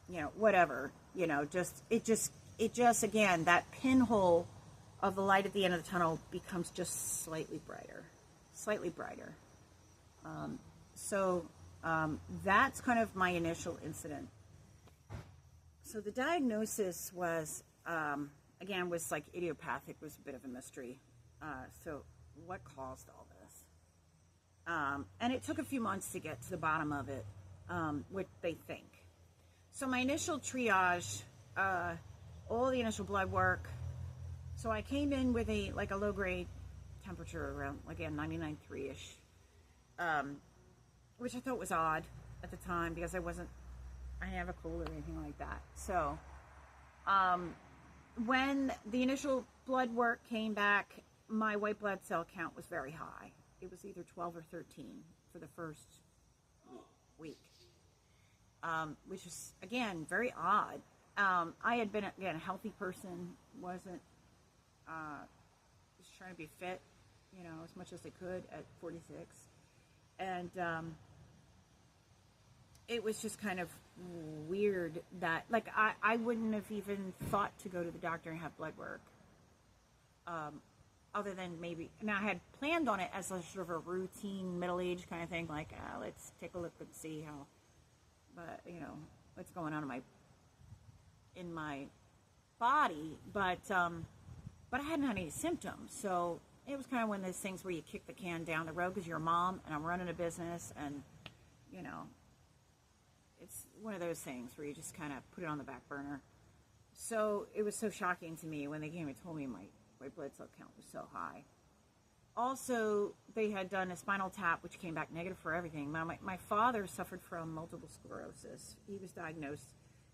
you know, whatever, you know, it just again, that pinhole of the light at the end of the tunnel becomes just slightly brighter. So that's kind of my initial incident. So the diagnosis was, again, was like idiopathic, was a bit of a mystery. So what caused all this? And it took a few months to get to the bottom of it, what they think. So my initial triage, all the initial blood work. So I came in with a low grade temperature around, again, 99.3-ish, which I thought was odd at the time, because I didn't have a cold or anything like that. So when the initial blood work came back, my white blood cell count was very high. It was either 12 or 13 for the first week, which is, again, very odd. I had been, again, a healthy person, wasn't, just trying to be fit, you know, as much as I could at 46. And it was just kind of weird that, like, I wouldn't have even thought to go to the doctor and have blood work. Other than maybe, now I had planned on it as a sort of a routine middle-aged kind of thing, like, let's take a look and see how, but, you know, what's going on in my body, but I hadn't had any symptoms. So it was kind of one of those things where you kick the can down the road because you're a mom and I'm running a business, and, you know, it's one of those things where you just kind of put it on the back burner. So it was so shocking to me when they came and told me my white blood cell count was so high. Also, they had done a spinal tap, which came back negative for everything. My father suffered from multiple sclerosis. He was diagnosed.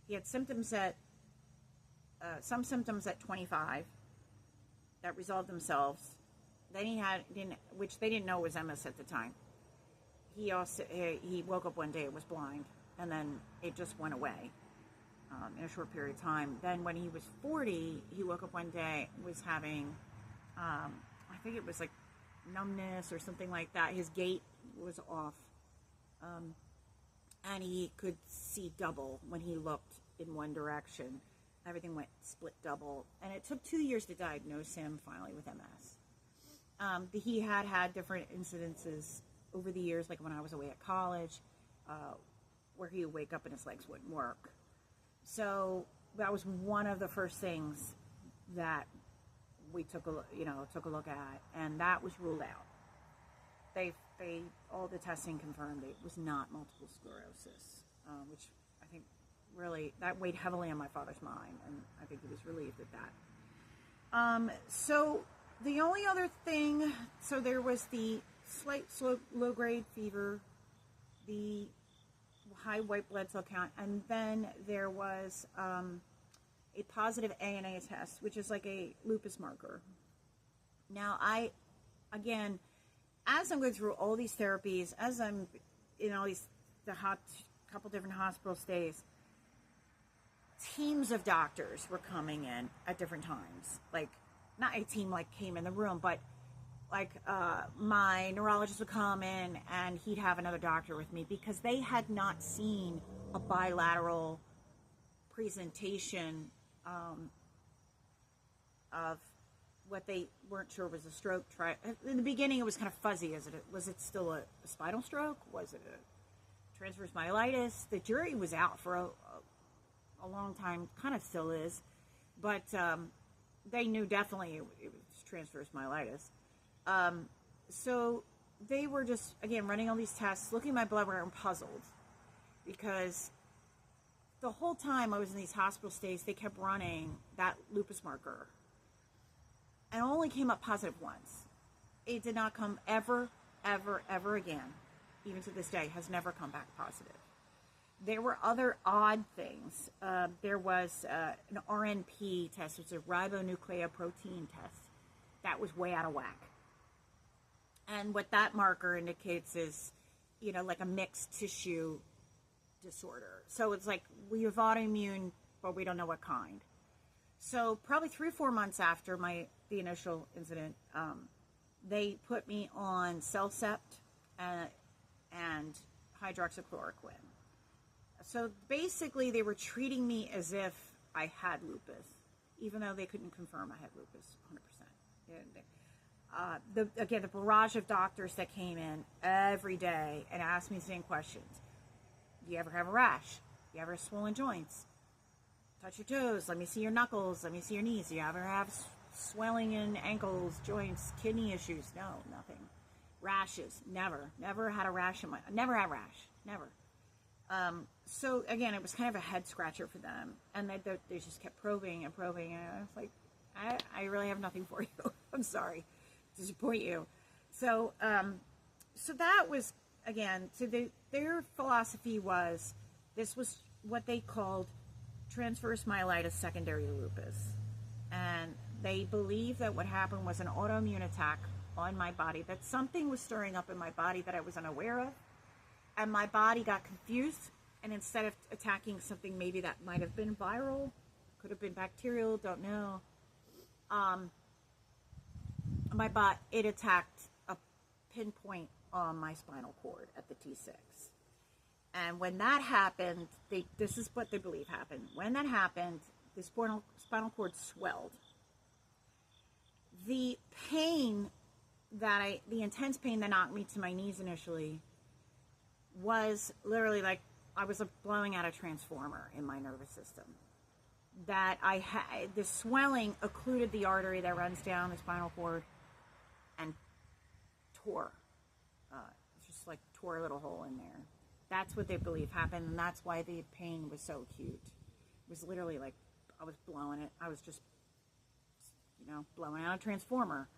He had symptoms some symptoms at 25 that resolved themselves. Then which they didn't know was MS at the time. He woke up one day and was blind, and then it just went away in a short period of time. Then when he was 40, he woke up one day, was having, I think it was like numbness or something like that. His gait was off, and he could see double when he looked in one direction. Everything went split double, and it took 2 years to diagnose him finally with MS. He had different incidences over the years, like when I was away at college, where he would wake up and his legs wouldn't work. So that was one of the first things that we took a look at, and that was ruled out. They all the testing confirmed it was not multiple sclerosis, which I think really that weighed heavily on my father's mind, and I think he was relieved at that. So the only other thing, so there was the slight low grade fever, the high white blood cell count, and then there was a positive ANA test, which is like a lupus marker. Now, again, as I'm going through all these therapies, as I'm in all these couple different hospital stays, teams of doctors were coming in at different times. Like, not a team like came in the room, but like my neurologist would come in and he'd have another doctor with me because they had not seen a bilateral presentation of what they weren't sure was a stroke. In the beginning, it was kind of fuzzy. Was it still a spinal stroke? Was it a transverse myelitis? The jury was out for a long time, kind of still is, but they knew definitely it was transverse myelitis. So they were just, again, running all these tests, looking at my blood work and puzzled, because the whole time I was in these hospital stays, they kept running that lupus marker and only came up positive once. It did not come ever, ever, ever again, even to this day, has never come back positive. There were other odd things. There was an RNP test, which is a ribonucleoprotein test, that was way out of whack. And what that marker indicates is, like a mixed tissue disorder. So it's like we have autoimmune, but we don't know what kind. So probably 3 or 4 months after the initial incident, they put me on Cellcept and hydroxychloroquine. So basically, they were treating me as if I had lupus, even though they couldn't confirm I had lupus 100%. Again, the barrage of doctors that came in every day and asked me the same questions. Do you ever have a rash? Do you ever have swollen joints? Touch your toes. Let me see your knuckles. Let me see your knees. Do you ever have swelling in ankles, joints, kidney issues? No, nothing. Rashes? Never. Never had a rash never had a rash. Never. So again, it was kind of a head scratcher for them, and they just kept probing and probing, and I was like, I really have nothing for you. I'm sorry to disappoint you. So that was, again, so their philosophy was, this was what they called transverse myelitis secondary to lupus, and they believed that what happened was an autoimmune attack on my body, that something was stirring up in my body that I was unaware of, and my body got confused, and instead of attacking something maybe that might have been viral, could have been bacterial, don't know, it attacked a pinpoint on my spinal cord at the T6. And when that happened, this is what they believe happened. When that happened, the spinal cord swelled. The pain the intense pain that knocked me to my knees initially was literally like I was blowing out a transformer in my nervous system. That I had, the swelling occluded the artery that runs down the spinal cord and tore. Just like tore a little hole in there. That's what they believe happened, and that's why the pain was so acute. It was literally like I was blowing it. I was just, blowing out a transformer.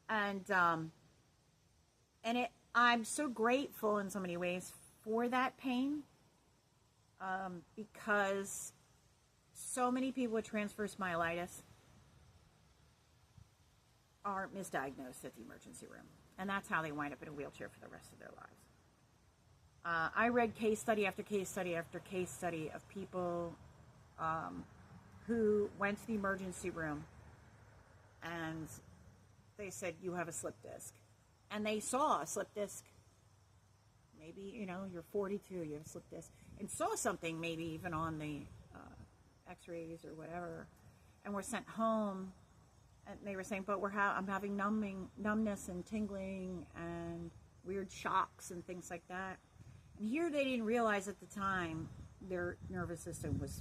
And I'm so grateful in so many ways for that pain, because so many people with transverse myelitis are misdiagnosed at the emergency room, and that's how they wind up in a wheelchair for the rest of their lives. I read case study after case study after case study of people who went to the emergency room and they said, you have a slip disc. And they saw a slip disc. Maybe, you're 42, you have a slip disc. And saw something maybe even on the x-rays or whatever. And were sent home. And they were saying, but I'm having numbness and tingling and weird shocks and things like that. And here they didn't realize at the time their nervous system was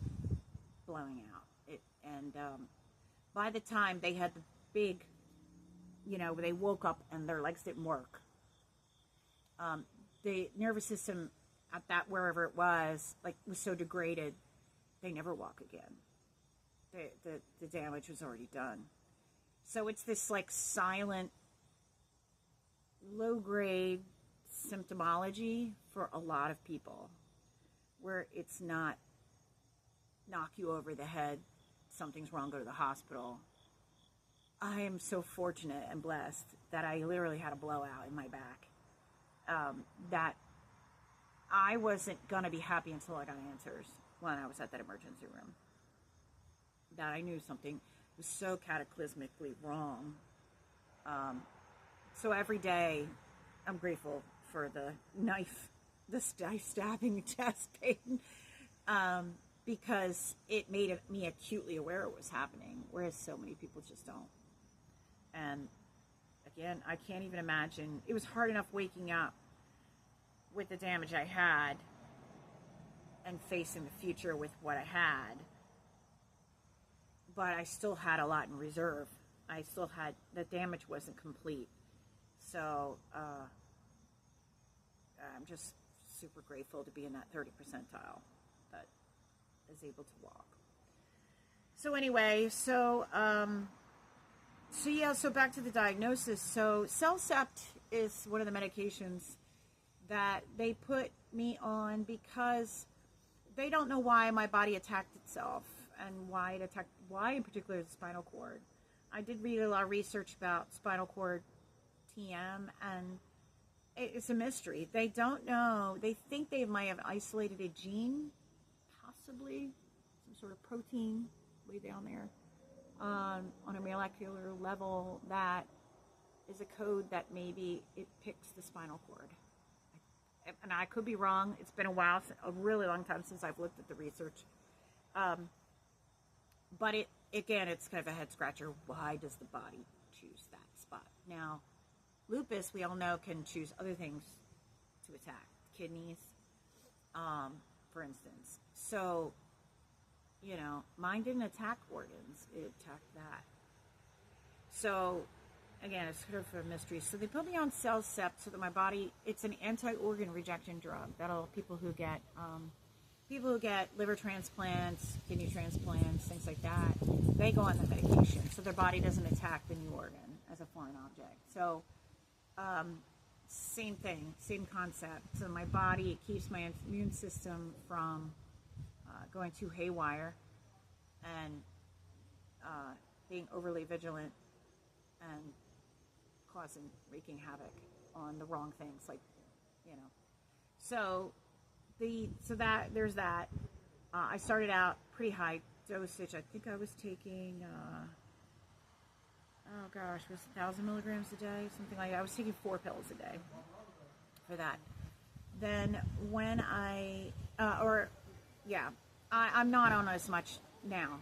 blowing out. By the time they had the big, they woke up and their legs didn't work. The nervous system at that, wherever it was so degraded, they never walk again. The damage was already done. So it's this silent, low grade symptomology for a lot of people. where it's not knock you over the head, something's wrong, go to the hospital. I am so fortunate and blessed that I literally had a blowout in my back. That I wasn't going to be happy until I got answers when I was at that emergency room. That I knew something was so cataclysmically wrong. So every day I'm grateful for the knife, the stabbing chest pain, because it made me acutely aware it was happening, whereas so many people just don't. And again, I can't even imagine. It was hard enough waking up with the damage I had and facing the future with what I had, but I still had a lot in reserve. I still had, the damage wasn't complete. So I'm just super grateful to be in that 30 percentile that is able to walk. So anyway, so back to the diagnosis. So Cellcept is one of the medications that they put me on because they don't know why my body attacked itself and why in particular the spinal cord. I did read a lot of research about spinal cord TM, and it's a mystery. They don't know. They think they might have isolated a gene, possibly some sort of protein way down there on a molecular level that is a code that maybe it picks the spinal cord. And I could be wrong. It's been a while, a really long time since I've looked at the research. But it's kind of a head scratcher. Why does the body choose that spot? Now, lupus, we all know, can choose other things to attack. Kidneys, for instance. So, mine didn't attack organs. It attacked that. So, again, it's sort of a mystery. So they put me on Cellcept so that my body, it's an anti-organ rejection drug. That'll, people who get liver transplants, kidney transplants, things like that, they go on the medication. So their body doesn't attack the new organ as a foreign object. So, same thing, same concept. So my body, it keeps my immune system from going too haywire and being overly vigilant and wreaking havoc on the wrong things, So there's that. I started out pretty high dosage. I think I was taking, was it 1,000 milligrams a day, something like that. I was taking 4 pills a day for that. Then when I'm not on as much now,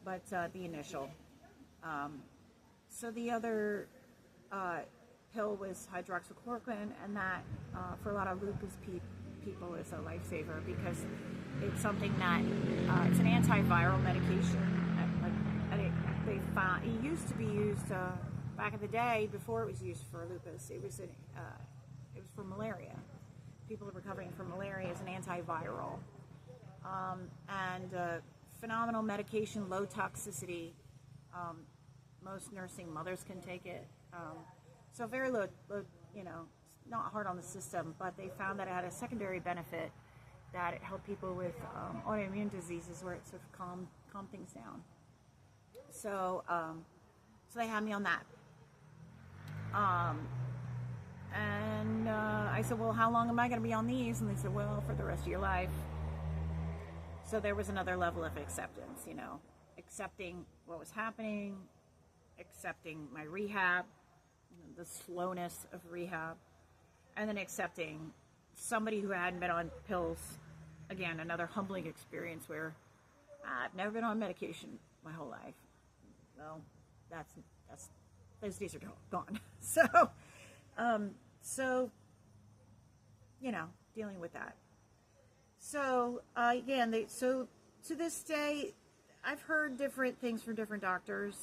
but the initial. So the other pill was hydroxychloroquine, and that for a lot of lupus people is a lifesaver because it's something that it's an antiviral medication. They found it used to be used back in the day before it was used for lupus. It was for malaria. People recovering from malaria is an antiviral, and phenomenal medication, low toxicity. Most nursing mothers can take it. So very low, not hard on the system, but they found that it had a secondary benefit, that it helped people with autoimmune diseases where it sort of calmed things down. So they had me on that. And I said, well, how long am I going to be on these? And they said, well, for the rest of your life. So there was another level of acceptance, accepting what was happening, accepting my rehab, the slowness of rehab, and then accepting somebody who hadn't been on pills. Again, another humbling experience where I've never been on medication my whole life. Well, that's those days are gone. So dealing with that. So again, so to this day, I've heard different things from different doctors.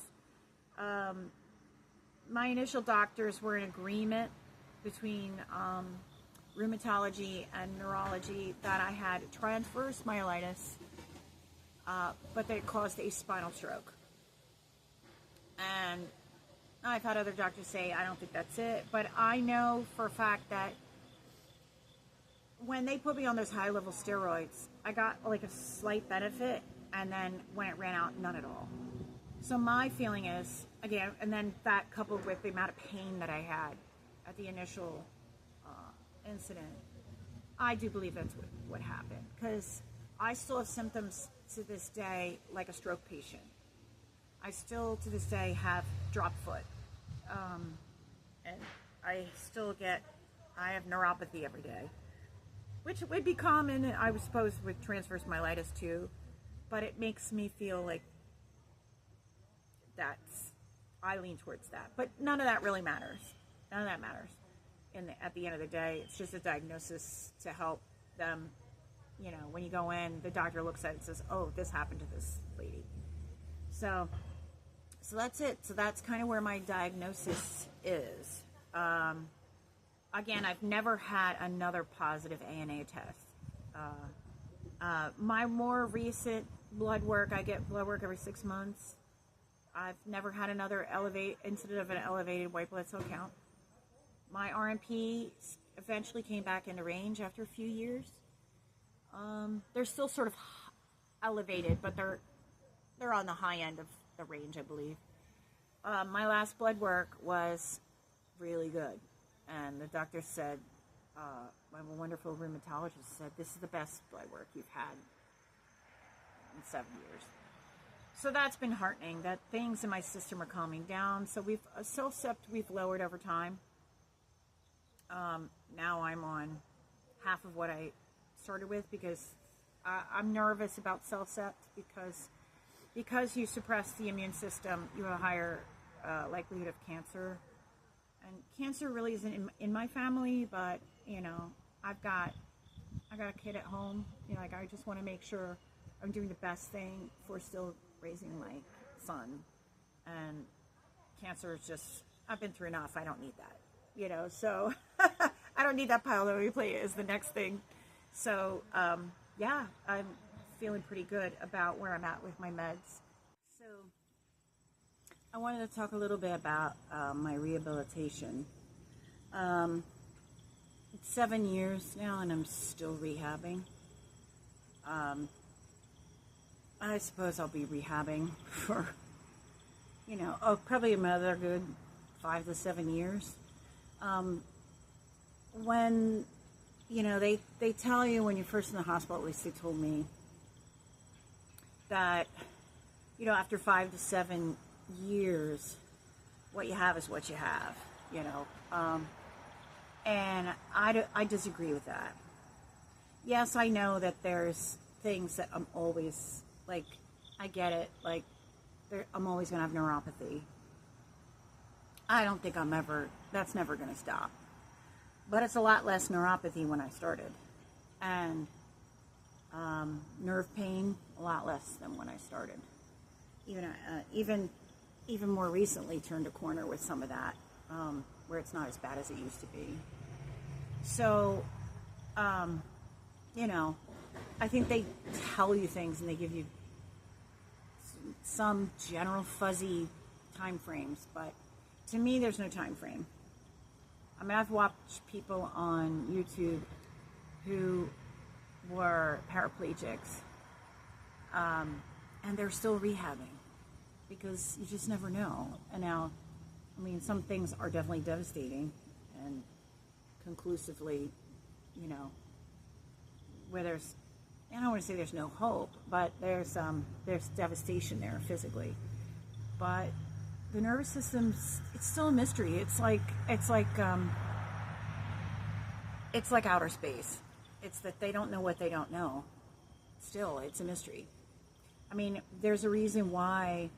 My initial doctors were in agreement between rheumatology and neurology that I had transverse myelitis, but that it caused a spinal stroke. And I've had other doctors say, I don't think that's it, but I know for a fact that when they put me on those high-level steroids, I got like a slight benefit, and then when it ran out, none at all. So my feeling is, again, and then that coupled with the amount of pain that I had at the initial incident, I do believe that's what happened, because I still have symptoms to this day like a stroke patient. I still to this day have drop foot, and I have neuropathy every day, which would be common, I would suppose, with transverse myelitis too, but it makes me feel like I lean towards that. But none of that really matters. None of that matters. At the end of the day, it's just a diagnosis to help them. You know, when you go in, the doctor looks at it and says, oh, this happened to this lady. So that's it. So that's kind of where my diagnosis is. Again, I've never had another positive ANA test. My more recent blood work, I get blood work every 6 months. I've never had another incident of an elevated white blood cell count. My RMP eventually came back into range after a few years. They're still sort of elevated, but they're on the high end of the range, I believe. My last blood work was really good, and the doctor said, my wonderful rheumatologist said, this is the best blood work you've had in 7 years. So that's been heartening, that things in my system are calming down. So CellCept we've lowered over time. Now I'm on half of what I started with, because I'm nervous about CellCept, because you suppress the immune system, you have a higher likelihood of cancer. And cancer really isn't in my family, but you know, I got a kid at home. You know, like, I just want to make sure I'm doing the best thing for still raising my son. And cancer is just, I've been through enough. I don't need that, you know, so I don't need that pile that we play is the next thing. So, yeah, I'm feeling pretty good about where I'm at with my meds. So I wanted to talk a little bit about my rehabilitation. It's 7 years now, and I'm still rehabbing. I suppose I'll be rehabbing for, you know, probably another good 5 to 7 years. When, you know, they tell you when you're first in the hospital, at least they told me, that, you know, after 5 to 7 years, what you have is what you have, you know. And I disagree with that. Yes, I know that there's things that I'm always, like, I get it, like, I'm always going to have neuropathy. I don't think that's never going to stop. But it's a lot less neuropathy when I started. And nerve pain, a lot less than when I started. Even more recently turned a corner with some of that, where it's not as bad as it used to be. So, you know, I think they tell you things and they give you some general fuzzy time frames, but to me, there's no time frame. I mean, I've watched people on YouTube who were paraplegics, and they're still rehabbing, because you just never know. And now, I mean, some things are definitely devastating, and conclusively, you know, where there's, I don't want to say there's no hope, but there's devastation there physically. But the nervous system's, it's still a mystery. It's like outer space. It's that they don't know what they don't know. Still, it's a mystery. I mean, there's a reason why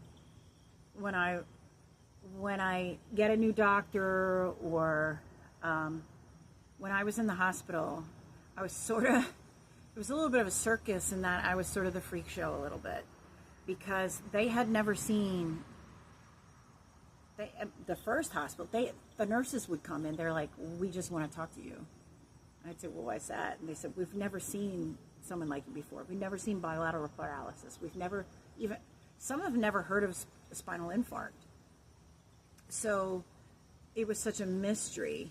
when I get a new doctor, or when I was in the hospital, I was it was a little bit of a circus in that I was sort of the freak show a little bit, because they had never seen, the first hospital, the nurses would come in, they're like, we just want to talk to you. I'd say, well, why's that? And they said, we've never seen someone like you before. We've never seen bilateral paralysis. Some have never heard of a spinal infarct. So it was such a mystery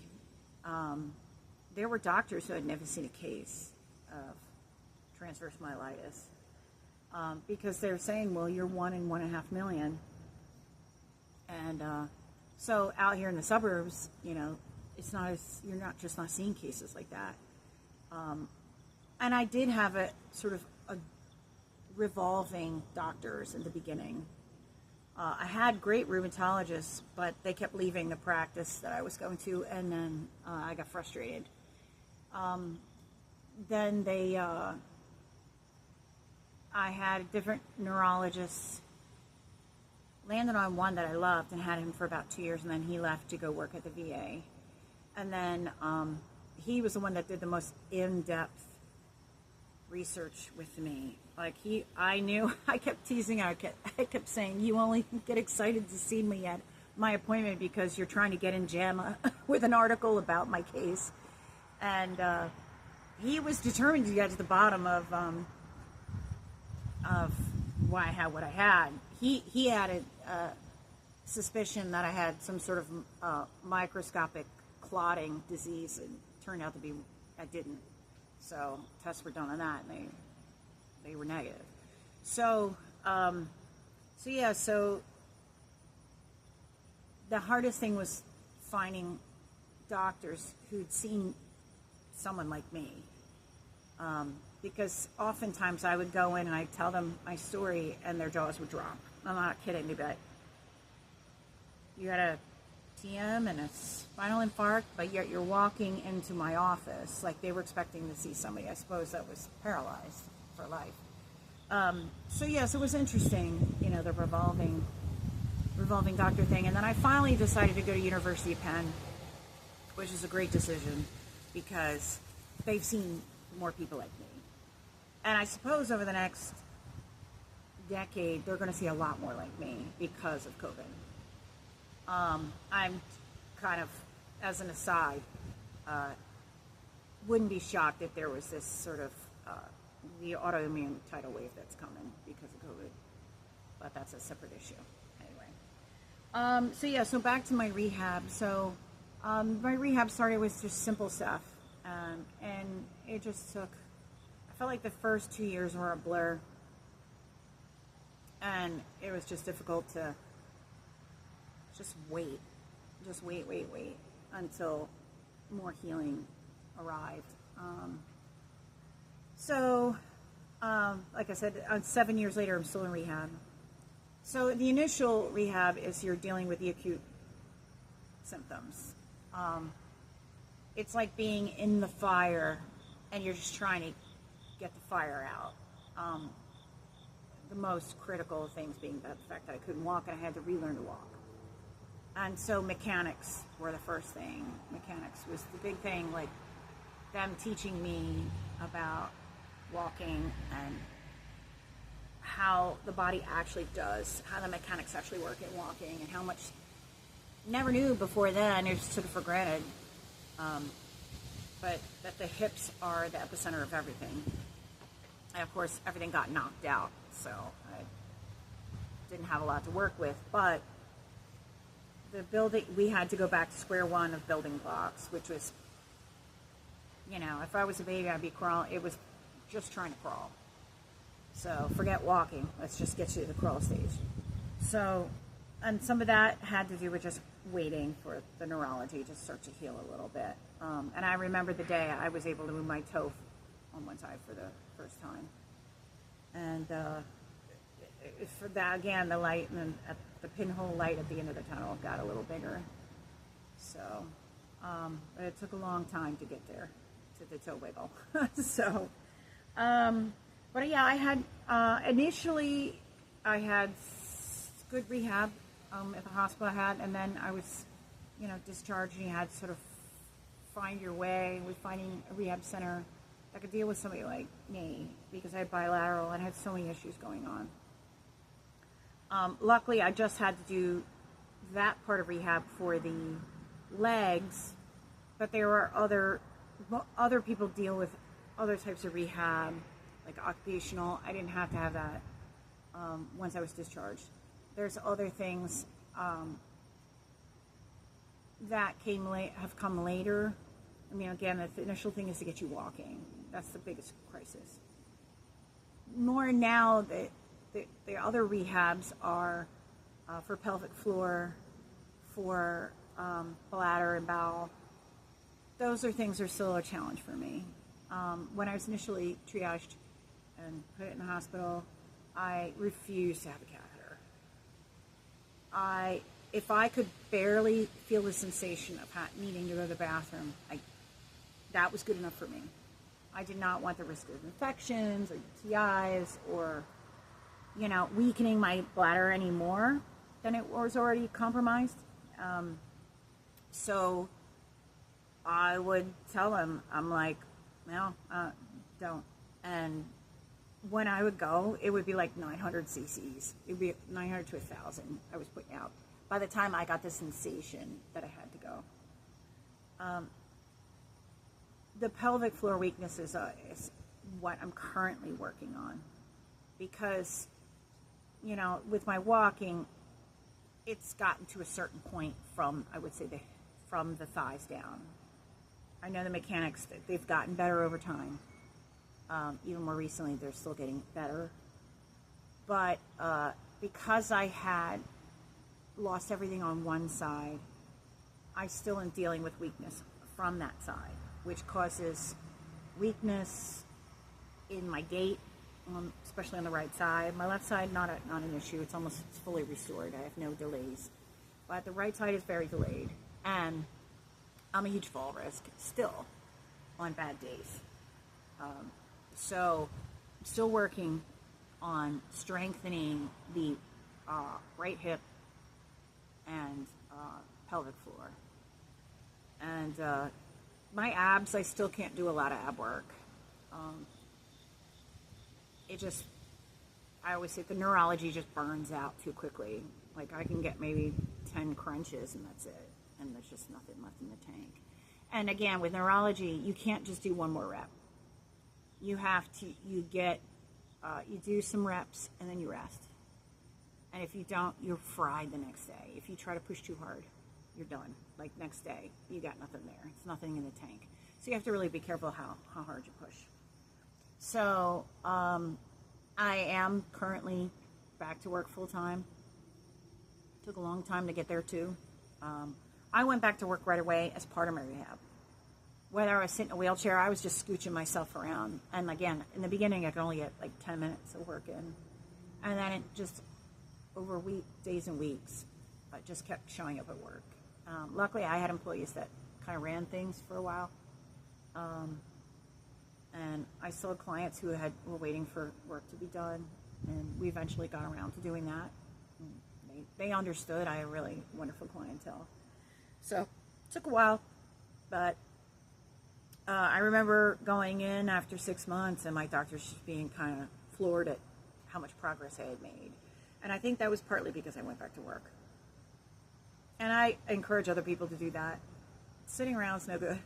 there were doctors who had never seen a case of transverse myelitis, because they're saying, well, you're 1 in 1.5 million. And so out here in the suburbs, it's not you're not just not seeing cases like that. And I did have a sort of a revolving doctors in the beginning. I had great rheumatologists, but they kept leaving the practice that I was going to, and then I got frustrated. Then I had different neurologists, landed on one that I loved and had him for about 2 years, and then he left to go work at the VA. And then he was the one that did the most in-depth research with me. Like I knew, I kept teasing, I kept saying, you only get excited to see me at my appointment because you're trying to get in JAMA with an article about my case. And he was determined to get to the bottom of why I had what I had. He had a suspicion that I had some sort of microscopic clotting disease, and turned out to be I didn't. So tests were done on that, and they were negative. So so the hardest thing was finding doctors who'd seen someone like me, because oftentimes I would go in and I'd tell them my story and their jaws would drop. I'm not kidding. They'd be like, you had a TM and a spinal infarct, but yet you're walking into my office. Like, they were expecting to see somebody, I suppose, that was paralyzed for life. So yes, it was interesting, the revolving doctor thing. And then I finally decided to go to University of Penn, which is a great decision because they've seen more people like me. And I suppose over the next decade, they're going to see a lot more like me because of COVID. I'm kind of, as an aside, wouldn't be shocked if there was this sort of the autoimmune tidal wave that's coming because of COVID, but that's a separate issue. Anyway, so back to my rehab. So my rehab started with just simple stuff, and it just took, I felt like the first 2 years were a blur, and it was just difficult to just wait until more healing arrived. Like I said, 7 years later, I'm still in rehab. So the initial rehab is you're dealing with the acute symptoms. It's like being in the fire and you're just trying to get the fire out. The most critical things being the fact that I couldn't walk and I had to relearn to walk. And so mechanics were the first thing. Mechanics was the big thing, like them teaching me about walking and how the body actually does, how the mechanics actually work in walking, and how much never knew before then. I just took it for granted. But that the hips are the epicenter of everything. And of course, everything got knocked out, so I didn't have a lot to work with. But the building, we had to go back to square one of building blocks, which was, if I was a baby, I'd be crawling. It was just trying to crawl. So forget walking. Let's just get you to the crawl stage. So, and some of that had to do with just waiting for the neurology to start to heal a little bit. And I remember the day I was able to move my toe on one side for the first time. And for that, again, the light and at the pinhole light at the end of the tunnel got a little bigger. So, but it took a long time to get there, to the toe wiggle. So, but yeah, I had, initially I had good rehab at the hospital I had, and then I was, discharged, and you had to sort of find your way with finding a rehab center that could deal with somebody like me, because I had bilateral and had so many issues going on. Luckily, I just had to do that part of rehab for the legs, but there are other people deal with other types of rehab, like occupational. I didn't have to have that once I was discharged. There's other things that have come later I mean, again, the initial thing is to get you walking. That's the biggest crisis. More now, the other rehabs are for pelvic floor, for bladder and bowel. Those are things that are still a challenge for me. When I was initially triaged and put in the hospital, I refused to have a catheter. If I could barely feel the sensation of needing to go to the bathroom, that was good enough for me. I did not want the risk of infections or UTIs or, weakening my bladder any more than it was already compromised. So I would tell them, I'm like, no, don't. And when I would go, it would be like 900 cc's. It would be 900 to 1,000 I was putting out by the time I got the sensation that I had to go. The pelvic floor weakness is what I'm currently working on because, with my walking, it's gotten to a certain point from, I would say, from the thighs down. I know the mechanics, they've gotten better over time. Even more recently, they're still getting better. But because I had lost everything on one side, I still am dealing with weakness from that side, which causes weakness in my gait, especially on the right side. My left side, not an issue. It's fully restored. I have no delays. But the right side is very delayed. And I'm a huge fall risk still on bad days. So I'm still working on strengthening the right hip and pelvic floor. And my abs, I still can't do a lot of ab work. I always say the neurology just burns out too quickly. Like I can get maybe 10 crunches and that's it. And there's just nothing left in the tank. And again, with neurology, you can't just do one more rep. You have to, you do some reps and then you rest. And if you don't, you're fried the next day. If you try to push too hard, you're done. Like next day, you got nothing there. It's nothing in the tank. So you have to really be careful how hard you push. So I am currently back to work full time. Took a long time to get there too. I went back to work right away as part of my rehab. Whether I was sitting in a wheelchair, I was just scooching myself around. And again, in the beginning, I could only get like 10 minutes of work in. And then it just, over days and weeks, I just kept showing up at work. Luckily, I had employees that kind of ran things for a while. And I still had clients who were waiting for work to be done. And we eventually got around to doing that. And they understood. I had a really wonderful clientele. So it took a while, but I remember going in after 6 months and my doctors just being kind of floored at how much progress I had made. And I think that was partly because I went back to work. And I encourage other people to do that. Sitting around is no good.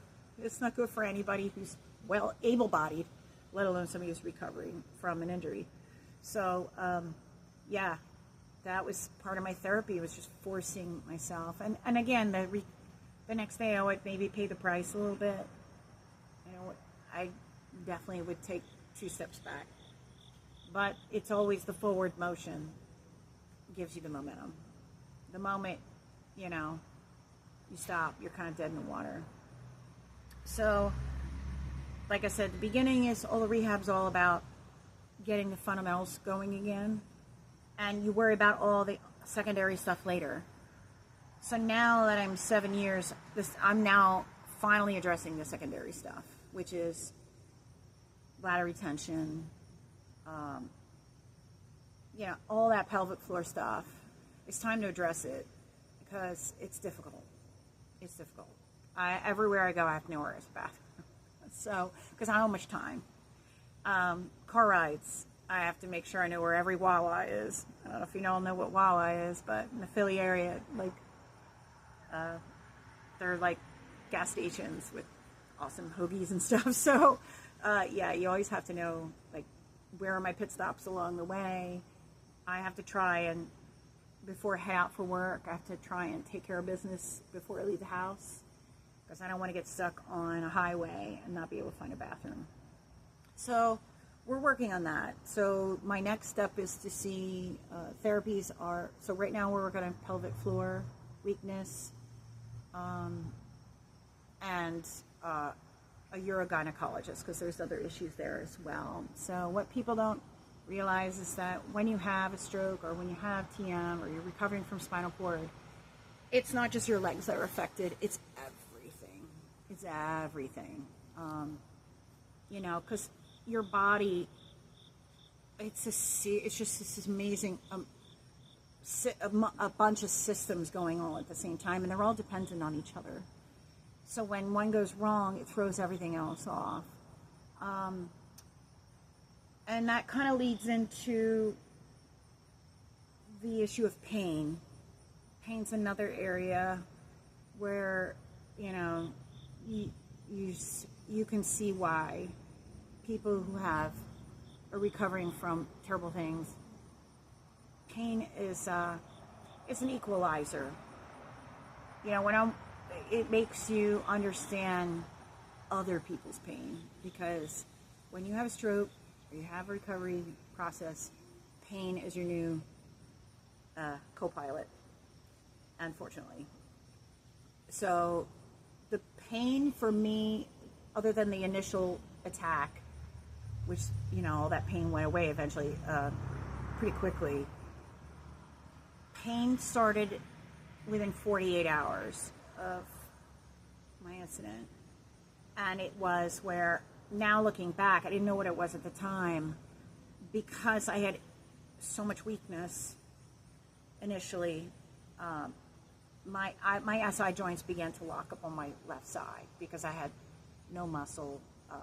It's not good for anybody who's well able-bodied, let alone somebody who's recovering from an injury. So, yeah, that was part of my therapy, was just forcing myself. And again, the next day I would maybe pay the price a little bit. I definitely would take 2 steps back. But it's always the forward motion gives you the momentum. The moment, you stop, you're kind of dead in the water. So, like I said, the beginning is all the rehab's all about getting the fundamentals going again. And you worry about all the secondary stuff later. So now that I'm 7 years, I'm now finally addressing the secondary stuff, which is bladder retention, all that pelvic floor stuff. It's time to address it because it's difficult. It's difficult. Everywhere I go, I have to know where it's a bathroom. So, because I don't have much time. Car rides, I have to make sure I know where every Wawa is. I don't know if you all know what Wawa is, but in the Philly area, they're like gas stations with awesome hoagies and stuff. So, you always have to know, where are my pit stops along the way. I have to try and, before I head out for work, I have to try and take care of business before I leave the house. because I don't want to get stuck on a highway and not be able to find a bathroom. So we're working on that. So my next step is to see therapies are, so right now we're working on pelvic floor weakness, and a urogynecologist, because there's other issues there as well. So what people don't realize is that when you have a stroke or when you have TM or you're recovering from spinal cord, it's not just your legs that are affected, it's everything. It's everything. You know, because your body, it's just this amazing, a bunch of systems going on at the same time, and they're all dependent on each other. So when one goes wrong, it throws everything else off. And that kind of leads into the issue of pain. Pain's another area where, you know, you can see why people who are recovering from terrible things, pain is an equalizer. You know, it makes you understand other people's pain, because when you have a stroke or you have a recovery process, pain is your new co-pilot, unfortunately. So the pain for me, other than the initial attack, which, you know, all that pain went away eventually, pretty quickly, pain started within 48 hours of my incident. And it was where, now looking back, I didn't know what it was at the time, because I had so much weakness initially. My SI joints began to lock up on my left side because I had no muscle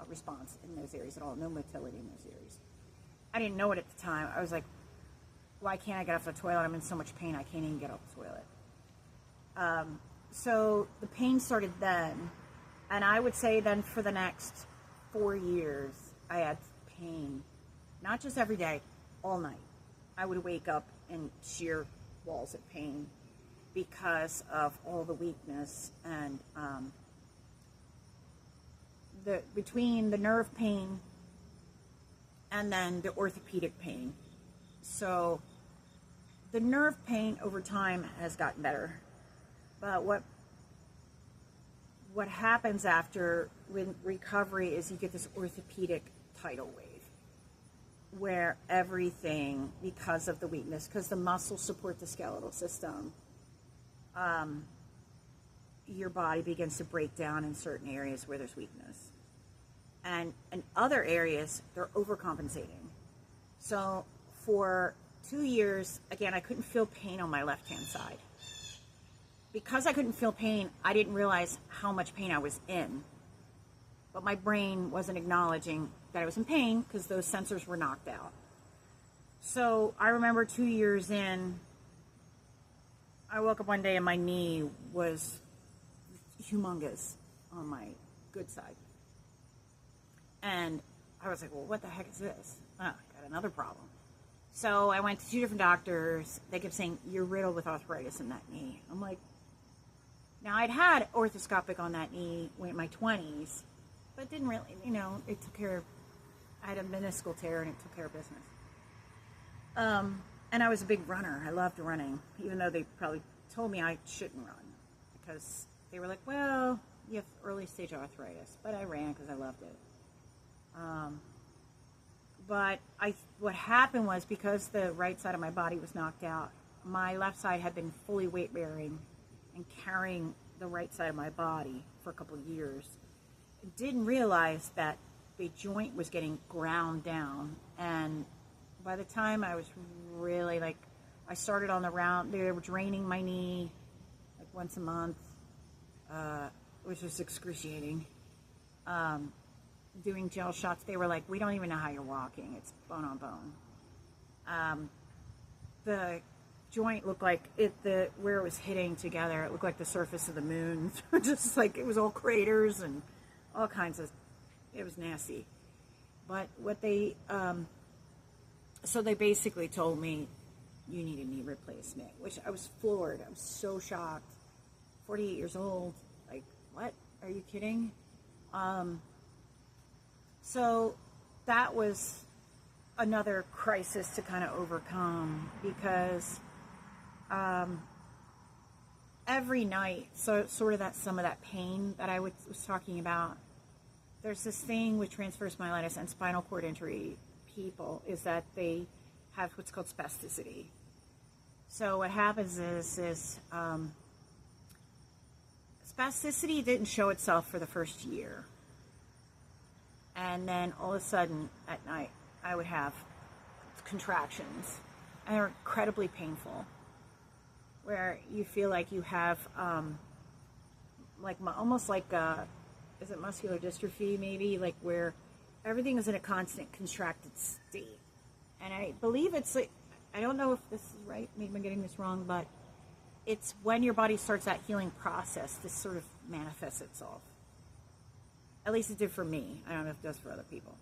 response in those areas at all, no motility in those areas. I didn't know it at the time. I was like, why can't I get off the toilet? I'm in so much pain, I can't even get off the toilet. So the pain started then, and I would say then for the next 4 years, I had pain, not just every day, all night. I would wake up in sheer walls of pain because of all the weakness and between the nerve pain and then the orthopedic pain. So the nerve pain over time has gotten better, but what happens after when recovery is you get this orthopedic tidal wave where everything, because of the weakness, because the muscles support the skeletal system, your body begins to break down in certain areas where there's weakness. And in other areas, they're overcompensating. So for 2 years, again, I couldn't feel pain on my left-hand side. Because I couldn't feel pain, I didn't realize how much pain I was in. But my brain wasn't acknowledging that I was in pain because those sensors were knocked out. So I remember 2 years in, I woke up one day and my knee was humongous on my good side. And I was like, well, what the heck is this? Oh, I got another problem. So I went to 2 different doctors. They kept saying, you're riddled with arthritis in that knee. I'm like, now I'd had orthoscopic on that knee in my 20s, but it didn't really, you know, it took care of, I had a meniscal tear and it took care of business. And I was a big runner. I loved running, even though they probably told me I shouldn't run because they were like, well, you have early stage arthritis, but I ran because I loved it. But what happened was, because the right side of my body was knocked out, my left side had been fully weight bearing and carrying the right side of my body for a couple of years. I didn't realize that the joint was getting ground down, and by the time I was really I started on the round, they were draining my knee like once a month, which was excruciating. Doing gel shots, they were like, we don't even know how you're walking, it's bone on bone. The joint looked like where it was hitting together, it looked like the surface of the moon. Just like it was all craters and all kinds of, it was nasty. But what so they basically told me, you need a knee replacement, which I was floored. I was so shocked. 48 years old, like, what? Are you kidding? So that was another crisis to kind of overcome, because every night, so sort of some of that pain that I was talking about, there's this thing with transverse myelitis and spinal cord injury people, is that they have what's called spasticity. So what happens is spasticity didn't show itself for the first year. And then all of a sudden at night, I would have contractions, and they're incredibly painful, where you feel like you have, almost like, is it muscular dystrophy maybe? Like where everything is in a constant contracted state. And I believe it's like, I don't know if this is right, maybe I'm getting this wrong, but it's when your body starts that healing process, this sort of manifests itself. At least it did for me. I don't know if it does for other people.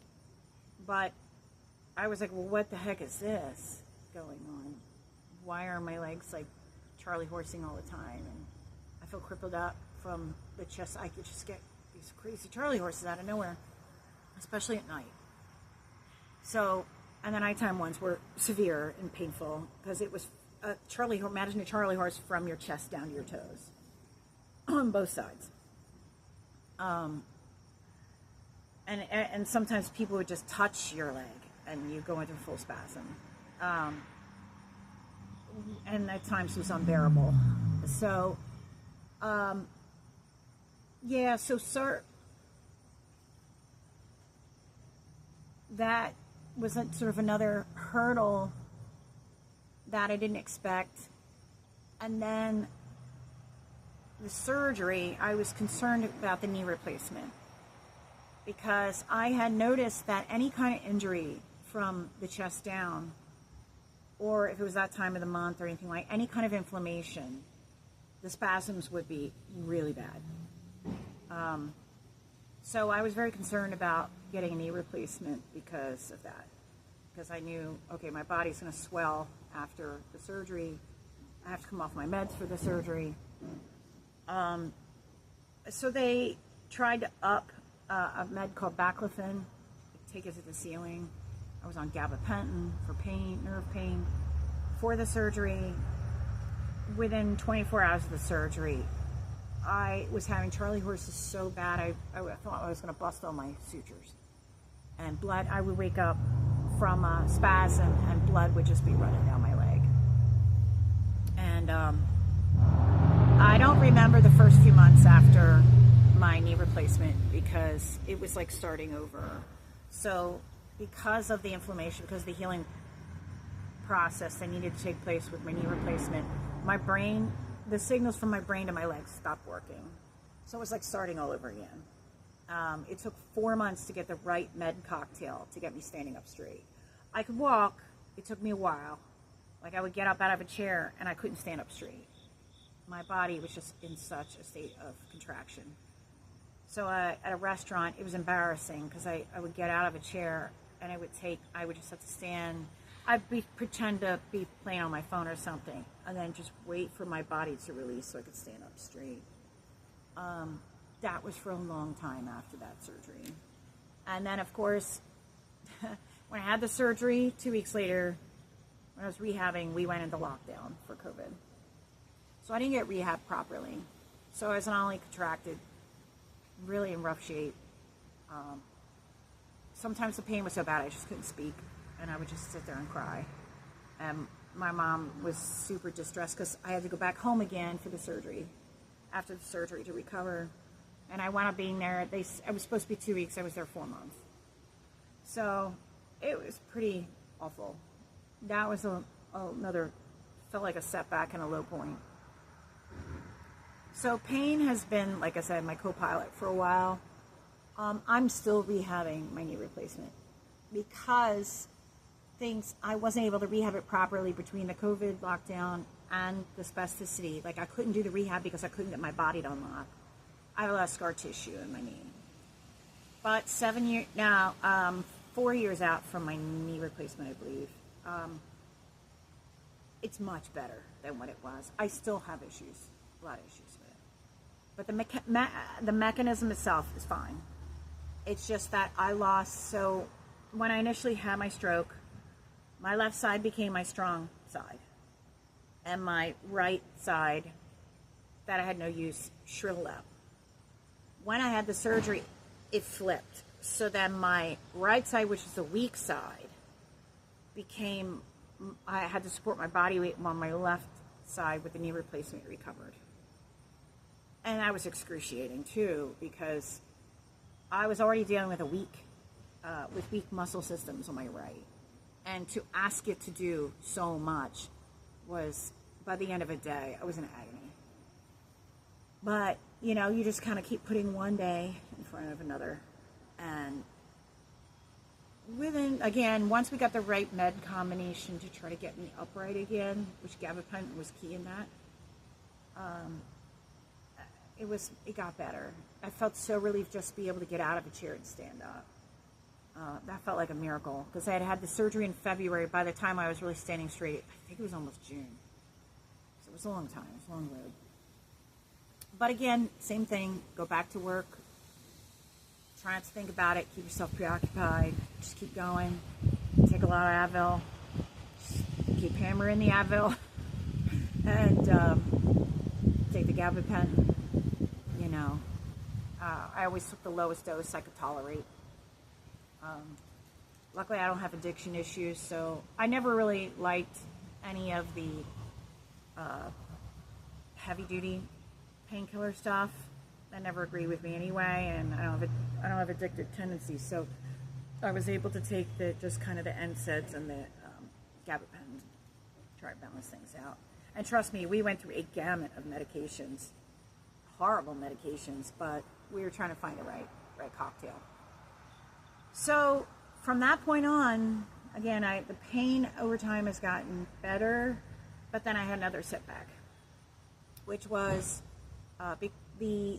But I was like, well, what the heck is this going on? Why are my legs like Charlie horsing all the time? And I feel crippled up from the chest. I could just get these crazy Charlie horses out of nowhere, especially at night. So, and the nighttime ones were severe and painful, because it was imagine a Charlie horse from your chest down to your toes on both sides. And sometimes people would just touch your leg and you go into full spasm. And at times it was unbearable. So, that was sort of another hurdle that I didn't expect. And then the surgery, I was concerned about the knee replacement, because I had noticed that any kind of injury from the chest down, or if it was that time of the month or anything like any kind of inflammation, the spasms would be really bad. So I was very concerned about getting a knee replacement because of that. Because I knew, okay, my body's going to swell after the surgery. I have to come off my meds for the surgery. So they tried to up a med called baclofen, take it to the ceiling. I was on gabapentin for pain, nerve pain, for the surgery. Within 24 hours of the surgery, I was having Charlie horses so bad, I thought I was going to bust all my sutures. And blood, I would wake up from a spasm and blood would just be running down my leg. And I don't remember the first few months after my knee replacement, because it was like starting over. So because of the inflammation, because of the healing process that needed to take place with my knee replacement, my brain, the signals from my brain to my legs stopped working. So it was like starting all over again. It took 4 months to get the right med cocktail to get me standing up straight. I could walk. It took me a while. Like I would get up out of a chair and I couldn't stand up straight. My body was just in such a state of contraction. So at a restaurant, it was embarrassing, because I would get out of a chair and I would just have to stand. I'd pretend to be playing on my phone or something, and then just wait for my body to release so I could stand up straight. That was for a long time after that surgery. And then, of course, when I had the surgery, 2 weeks later, when I was rehabbing, we went into lockdown for COVID. So I didn't get rehab properly. So I was not only contracted, really in rough shape. Sometimes the pain was so bad I just couldn't speak, and I would just sit there and cry. And my mom was super distressed, because I had to go back home again for the surgery, after the surgery, to recover. And I wound up being there. I was supposed to be 2 weeks. I was there 4 months. So it was pretty awful. That was another, felt like a setback and a low point. So pain has been, like I said, my co-pilot for a while. I'm still rehabbing my knee replacement, because I wasn't able to rehab it properly between the COVID lockdown and the spasticity. Like I couldn't do the rehab because I couldn't get my body to unlock. I have a lot of scar tissue in my knee. But 7 years now, 4 years out from my knee replacement, I believe, it's much better than what it was. I still have issues, a lot of issues with it. But the mechanism itself is fine. It's just that I lost, so when I initially had my stroke, my left side became my strong side. And my right side, that I had no use, shriveled up. When I had the surgery, it flipped. So then my right side, which is the weak side, became, I had to support my body weight while my left side with the knee replacement recovered. And that was excruciating too, because I was already dealing with weak muscle systems on my right. And to ask it to do so much was, by the end of a day, I was in agony. But, you know, you just kind of keep putting one day in front of another. And once we got the right med combination to try to get me upright again, which gabapentin was key in that, it got better. I felt so relieved just to be able to get out of a chair and stand up. That felt like a miracle, because I had had the surgery in February. By the time I was really standing straight, I think it was almost June. So it was a long time. It was a long road. But again, same thing. Go back to work. Try not to think about it. Keep yourself preoccupied. Just keep going. Take a lot of Advil. Just keep hammering the Advil. And take the gabapentin. You know, I always took the lowest dose I could tolerate. Luckily, I don't have addiction issues, so I never really liked any of the heavy-duty painkiller stuff. That never agreed with me anyway, and I don't have addictive tendencies, so I was able to take just kind of the NSAIDs and the gabapentin to try to balance things out. And trust me, we went through a gamut of medications, horrible medications, but we were trying to find the right cocktail. So from that point on, again, the pain over time has gotten better, but then I had another setback, which was the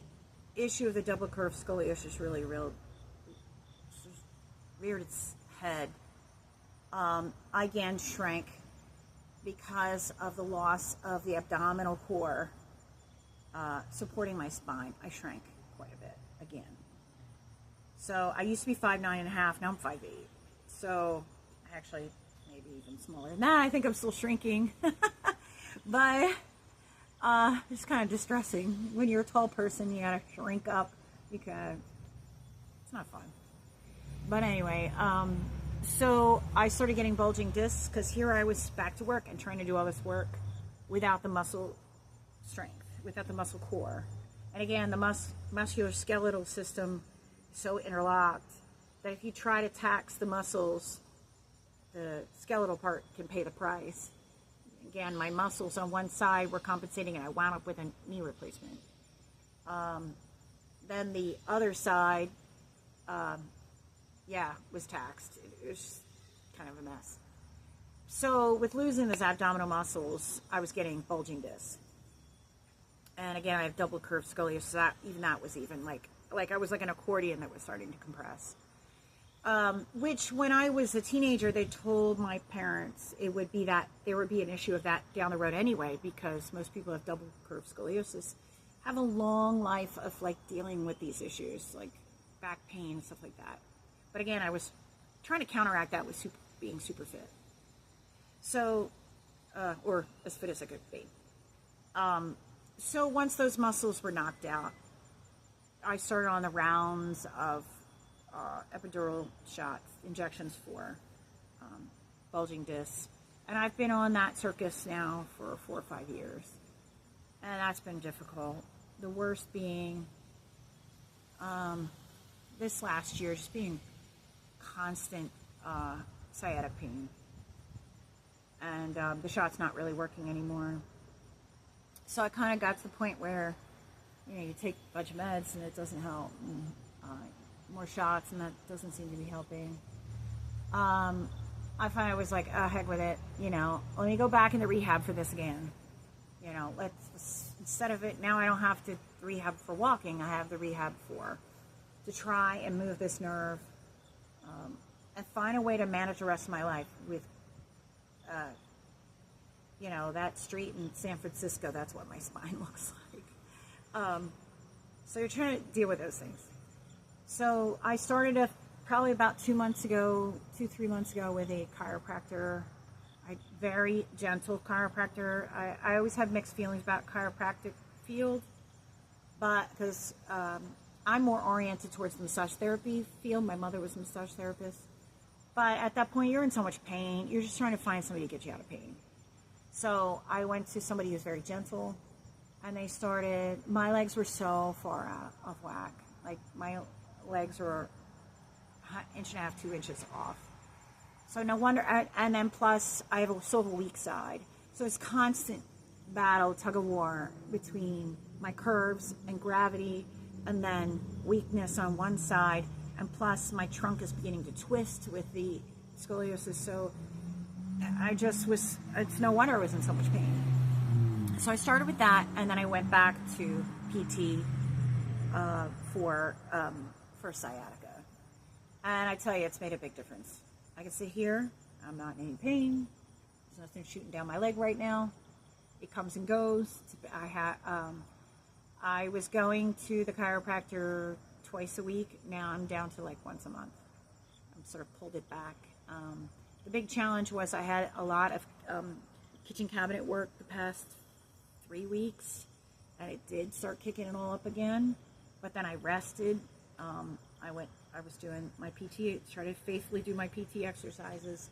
issue of the double curve scoliosis really reared its head. I again shrank because of the loss of the abdominal core supporting my spine. I shrank quite a bit again. So I used to be 5'9.5", now I'm 5'8". So actually, maybe even smaller than that. I think I'm still shrinking. But it's kind of distressing. When you're a tall person, you gotta shrink up because it's not fun. But anyway, so I started getting bulging discs because here I was back to work and trying to do all this work without the muscle strength, without the muscle core. And again, the musculoskeletal system so interlocked that if you try to tax the muscles, the skeletal part can pay the price. Again, my muscles on one side were compensating, and I wound up with a knee replacement. Then the other side, was taxed. It was kind of a mess. So with losing those abdominal muscles, I was getting bulging discs. And again, I have double curved scoliosis. That was even like I was like an accordion that was starting to compress. Which when I was a teenager, they told my parents there would be an issue of that down the road anyway, because most people who have double curved scoliosis have a long life of like dealing with these issues, like back pain, stuff like that. But again, I was trying to counteract that with being super fit. So, or as fit as I could be. So once those muscles were knocked out, I started on the rounds of epidural shots, injections for bulging discs. And I've been on that circus now for 4 or 5 years. And that's been difficult. The worst being this last year, just being constant sciatic pain. And the shot's not really working anymore. So I kind of got to the point where, you take a bunch of meds and it doesn't help. And, more shots and that doesn't seem to be helping. I finally was like, oh, heck with it. Let me go back into rehab for this again. Instead of it, now I don't have to rehab for walking. I have the rehab to try and move this nerve and find a way to manage the rest of my life with, that street in San Francisco. That's what my spine looks like. So you're trying to deal with those things. So I started probably about 3 months ago with a chiropractor. Very gentle chiropractor. I always have mixed feelings about chiropractic field, but because I'm more oriented towards the massage therapy field. My mother was a massage therapist. But at that point, you're in so much pain. You're just trying to find somebody to get you out of pain. So I went to somebody who's very gentle, and my legs were so far out of whack. Like, my legs were 1.5 to 2 inches off. So no wonder, and then plus, I have a weak side. So it's constant battle, tug of war between my curves and gravity, and then weakness on one side, and plus my trunk is beginning to twist with the scoliosis. So it's no wonder I was in so much pain. So I started with that, and then I went back to PT for sciatica. And I tell you, it's made a big difference. I can sit here, I'm not in any pain. There's nothing shooting down my leg right now. It comes and goes. I was going to the chiropractor twice a week. Now I'm down to like once a month. I'm sort of pulled it back. The big challenge was I had a lot of kitchen cabinet work the past 3 weeks, and it did start kicking it all up again. But then I rested. I was doing my PT, tried to faithfully do my PT exercises,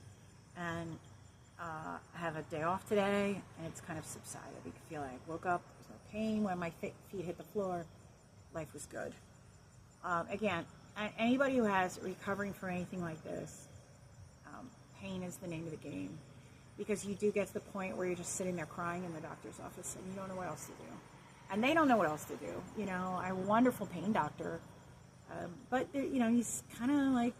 and I have a day off today, and it's kind of subsided. You can feel like I woke up, there's no pain when my feet hit the floor. Life was good. Again, anybody who has recovering from anything like this, pain is the name of the game, because you do get to the point where you're just sitting there crying in the doctor's office, and you don't know what else to do. And they don't know what else to do. You know, I have a wonderful pain doctor. But, you know, he's kind of like,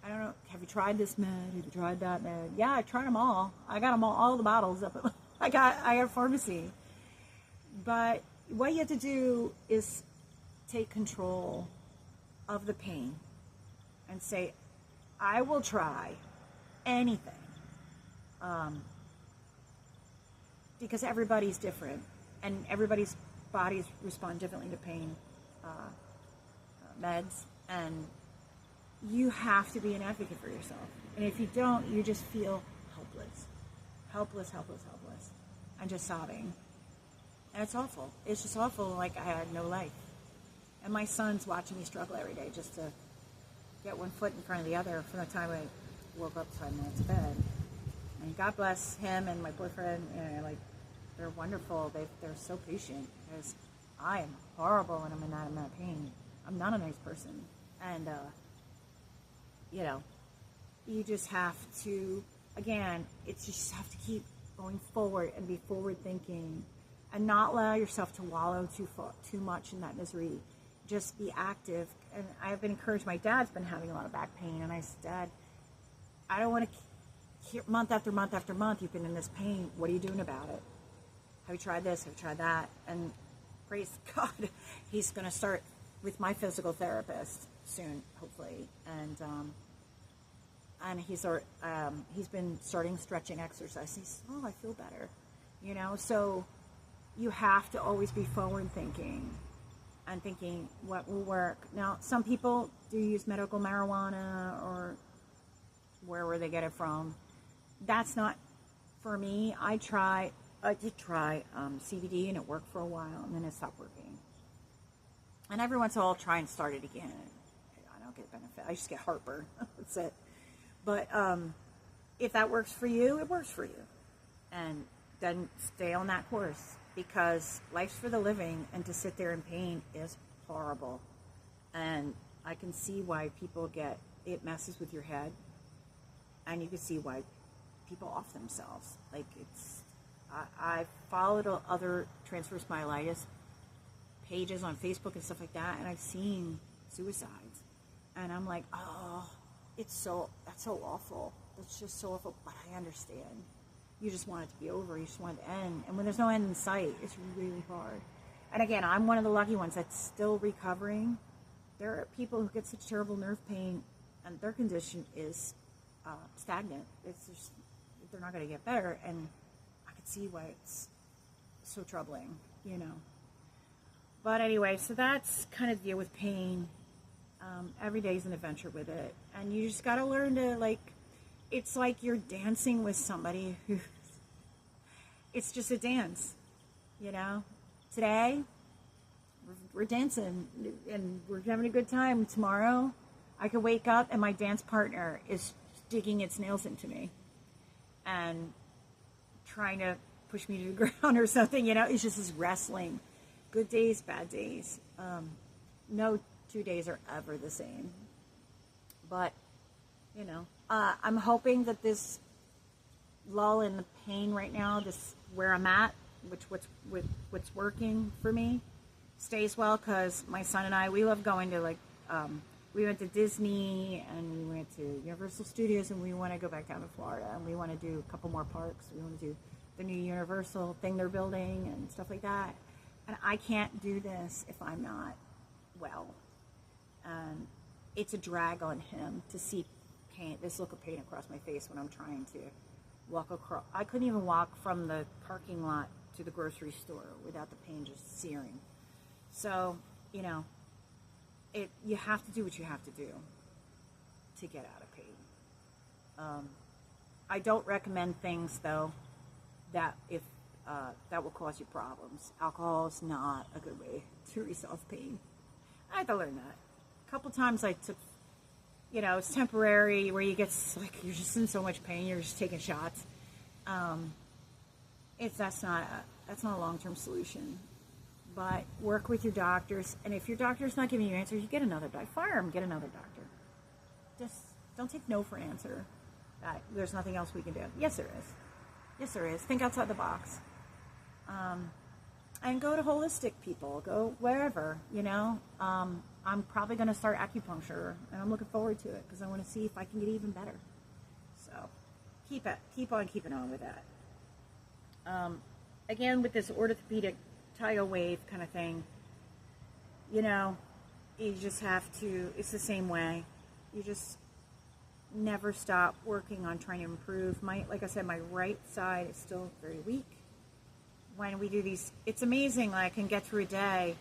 I don't know, have you tried this med? Have you tried that med? Yeah, I tried them all. I got them all the bottles up at I got a pharmacy. But what you have to do is take control of the pain and say, I will try anything. Because everybody's different, and everybody's bodies respond differently to pain. Meds, and you have to be an advocate for yourself. And if you don't, you just feel helpless, and just sobbing. And it's awful. It's just awful, like I had no life. And my son's watching me struggle every day just to get one foot in front of the other from the time I woke up to the time I went to bed. And God bless him and my boyfriend, and like, they're wonderful. They're so patient, because I am horrible when I'm in that amount of pain. I'm not a nice person. And, you know, you just have to, again, you just have to keep going forward and be forward thinking, and not allow yourself to wallow too much in that misery. Just be active. And I've been encouraged. My dad's been having a lot of back pain, and I said, Dad, I don't want to hear month after month after month you've been in this pain. What are you doing about it? Have you tried this? Have you tried that? And praise God, he's going to start with my physical therapist soon, hopefully, and he's been starting stretching exercise. He's, I feel better, you know. So you have to always be forward thinking and thinking what will work. Now, some people do use medical marijuana or wherever they get it from. That's not for me. I did try CBD, and it worked for a while, and then it stopped working. And every once in a while, I'll try and start it again. I don't get benefit. I just get heartburn. That's it. But if that works for you, it works for you. And then stay on that course, because life's for the living, and to sit there in pain is horrible. And I can see why people it messes with your head. And you can see why people off themselves. Like, I followed other transverse myelitis pages on Facebook and stuff like that, and I've seen suicides, and I'm like, that's so awful. That's just so awful. But I understand. You just want it to be over. You just want it to end. And when there's no end in sight, it's really hard. And again, I'm one of the lucky ones that's still recovering. There are people who get such terrible nerve pain, and their condition is stagnant. It's just, they're not going to get better, and I can see why it's so troubling, you know. But anyway, so that's kind of the deal with pain. Every day's an adventure with it. And you just got to learn to, like, it's like you're dancing with somebody who, it's just a dance, you know? Today, we're dancing and we're having a good time. Tomorrow, I could wake up and my dance partner is digging its nails into me and trying to push me to the ground or something, you know? It's just this wrestling. Good days, bad days. No 2 days are ever the same. But, you know, I'm hoping that this lull in the pain right now, this where I'm at, what's working for me, stays well, because my son and I, we love going to, like, we went to Disney and we went to Universal Studios, and we want to go back down to Florida, and we want to do a couple more parks. We want to do the new Universal thing they're building and stuff like that. And I can't do this if I'm not well. And it's a drag on him to see pain, this look of pain across my face when I'm trying to walk across. I couldn't even walk from the parking lot to the grocery store without the pain just searing. So, you know, you have to do what you have to do to get out of pain. I don't recommend things, though, that that will cause you problems. Alcohol is not a good way to resolve pain. I had to learn that. A couple times I took, you know, it's temporary, where you get, like, you're just in so much pain, you're just taking shots. That's not a long-term solution. But work with your doctors, and if your doctor's not giving you answers, you get another doctor. Fire them, get another doctor. Just don't take no for an answer. That there's nothing else we can do. Yes, there is. Yes, there is. Think outside the box. And go to holistic people. Go wherever, you know. I'm probably going to start acupuncture, and I'm looking forward to it because I want to see if I can get even better. So keep on keeping on with that. Again, with this orthopedic tidal wave kind of thing, you know, you just have to, it's the same way. You just never stop working on trying to improve. Like I said, my right side is still very weak. When we do these, it's amazing. Like, I can get through a day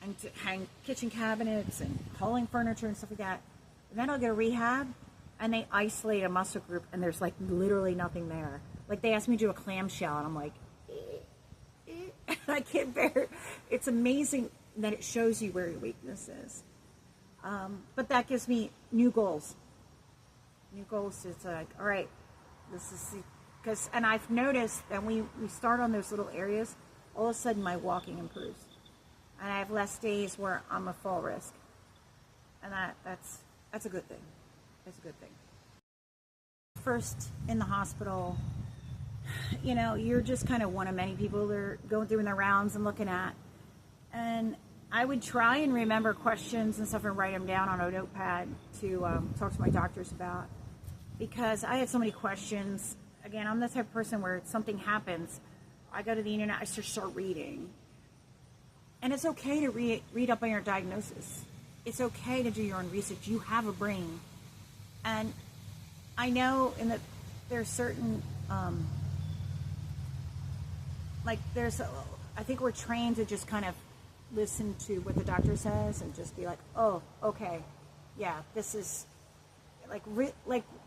and to hang kitchen cabinets and hauling furniture and stuff like that. And then I'll get a rehab, and they isolate a muscle group, and there's, like, literally nothing there. Like, they asked me to do a clamshell, and I'm like, I can't bear it. It's amazing that it shows you where your weakness is. But that gives me new goals. New goals. It's like, all right, this is because, and I've noticed that we start on those little areas, all of a sudden my walking improves, and I have less days where I'm a fall risk, and that's a good thing. That's a good thing. First in the hospital, you know, you're just kind of one of many people they're going through in their rounds and looking at. And I would try and remember questions and stuff and write them down on a notepad to talk to my doctors about. Because I had so many questions. Again, I'm the type of person where something happens, I go to the internet, I just start reading. And it's okay to read up on your diagnosis. It's okay to do your own research. You have a brain. And I know there's certain... I think we're trained to just kind of listen to what the doctor says and just be like, oh, okay, yeah, this is like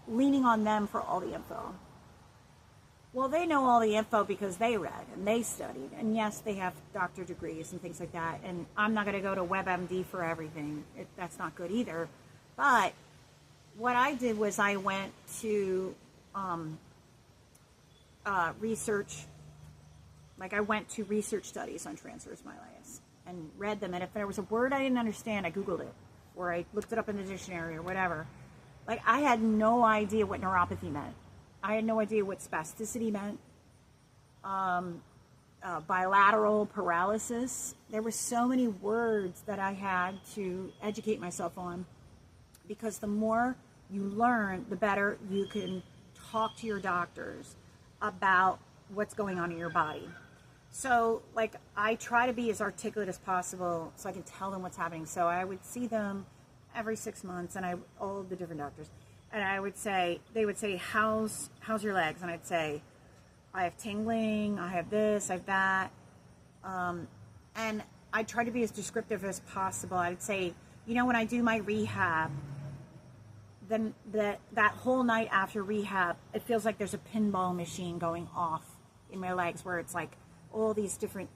leaning on them for all the info. Well, they know all the info because they read and they studied, and yes, they have doctor degrees and things like that. And I'm not going to go to WebMD for everything. That's not good either. But what I did was I went to research. Like, I went to research studies on transverse myelitis and read them. And if there was a word I didn't understand, I Googled it, or I looked it up in the dictionary or whatever. Like, I had no idea what neuropathy meant. I had no idea what spasticity meant. Bilateral paralysis. There were so many words that I had to educate myself on, because the more you learn, the better you can talk to your doctors about what's going on in your body. So, like, I try to be as articulate as possible so I can tell them what's happening. So I would see them every 6 months, and all the different doctors, and I would say, they would say, how's your legs? And I'd say, I have tingling, I have this, I have that. And I try to be as descriptive as possible. I'd say, you know, when I do my rehab, then that whole night after rehab, it feels like there's a pinball machine going off in my legs, where it's like all these different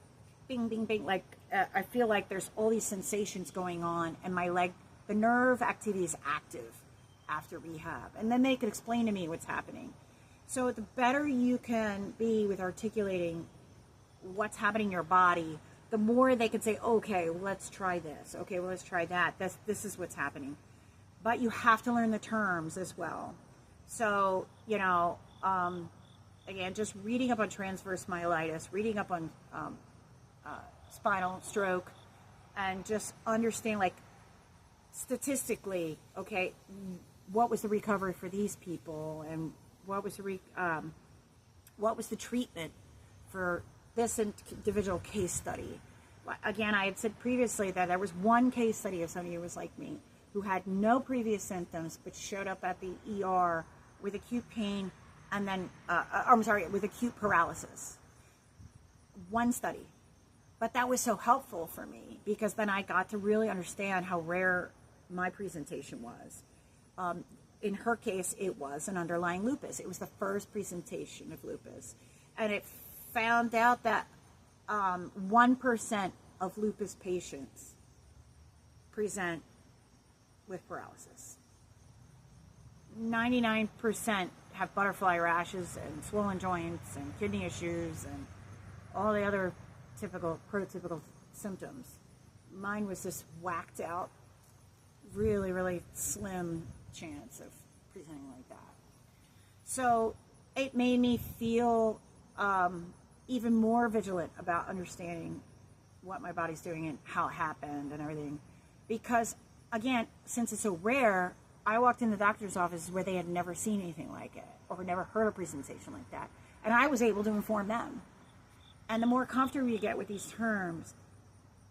bing, bing, bing. Like I feel like there's all these sensations going on, and my leg, the nerve activity is active after rehab. And then they could explain to me what's happening. So the better you can be with articulating what's happening in your body, the more they could say, okay, well, let's try this. Okay, well, let's try that. This is what's happening. But you have to learn the terms as well. So, you know, again, just reading up on transverse myelitis, reading up on spinal stroke, and just understand, like, statistically, okay, what was the recovery for these people, and what was the treatment for this individual case study. Again, I had said previously that there was one case study of somebody who was like me, who had no previous symptoms, but showed up at the ER with acute pain, and then, with acute paralysis. One study. But that was so helpful for me, because then I got to really understand how rare my presentation was. In her case, it was an underlying lupus. It was the first presentation of lupus. And it found out that 1% of lupus patients present with paralysis. 99% have butterfly rashes and swollen joints and kidney issues and all the other prototypical symptoms. Mine was this whacked out, really, really slim chance of presenting like that. So it made me feel even more vigilant about understanding what my body's doing and how it happened and everything. Because, again, since it's so rare, I walked in the doctor's office where they had never seen anything like it or never heard a presentation like that. And I was able to inform them. And the more comfortable you get with these terms,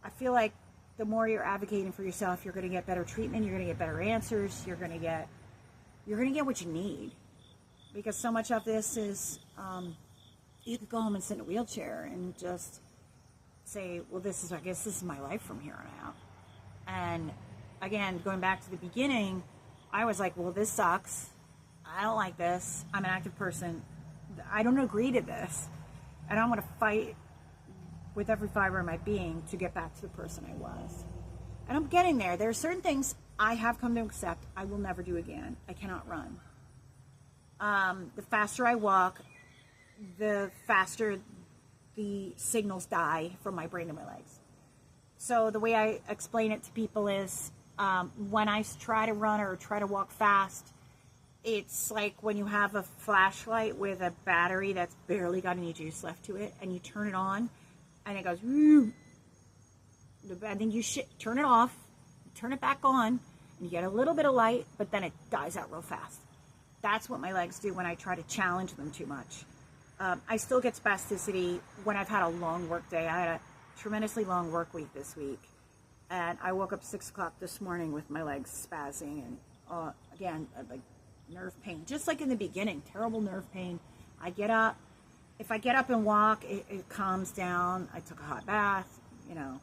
I feel like the more you're advocating for yourself, you're going to get better treatment, you're going to get better answers, you're going to get what you need. Because so much of this is, you could go home and sit in a wheelchair and just say, well, I guess this is my life from here on out. And again, going back to the beginning, I was like, well, this sucks. I don't like this. I'm an active person. I don't agree to this. And I'm going to fight with every fiber of my being to get back to the person I was. And I'm getting there. There are certain things I have come to accept I will never do again. I cannot run. The faster I walk, the faster the signals die from my brain to my legs. So the way I explain it to people is, when I try to run or try to walk fast, it's like when you have a flashlight with a battery that's barely got any juice left to it, and you turn it on, and it goes, woo. And then you turn it off, turn it back on, and you get a little bit of light, but then it dies out real fast. That's what my legs do when I try to challenge them too much. I still get spasticity when I've had a long work day. I had a tremendously long work week this week, and I woke up 6 o'clock this morning with my legs spazzing, and again, like nerve pain, just like in the beginning, terrible nerve pain. I get up. If I get up and walk, it calms down. I took a hot bath, you know.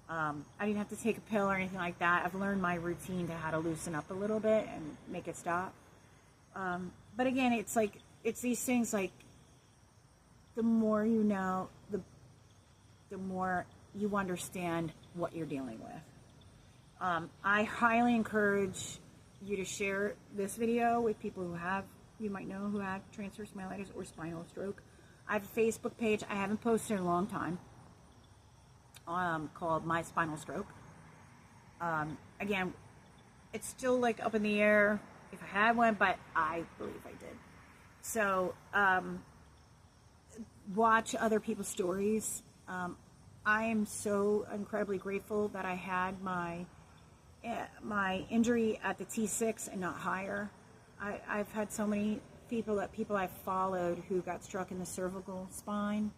I didn't have to take a pill or anything like that. I've learned my routine to how to loosen up a little bit and make it stop. But again, it's these things, like, the more you know, the more you understand what you're dealing with. I highly encourage you to share this video with people you might know who have transverse myelitis or spinal stroke. I have a Facebook page I haven't posted in a long time, called My Spinal Stroke. Again, it's still like up in the air if I had one, but I believe I did. So watch other people's stories. I am so incredibly grateful that I had my injury at the T6 and not higher. I've had so many people I've followed who got struck in the cervical spine,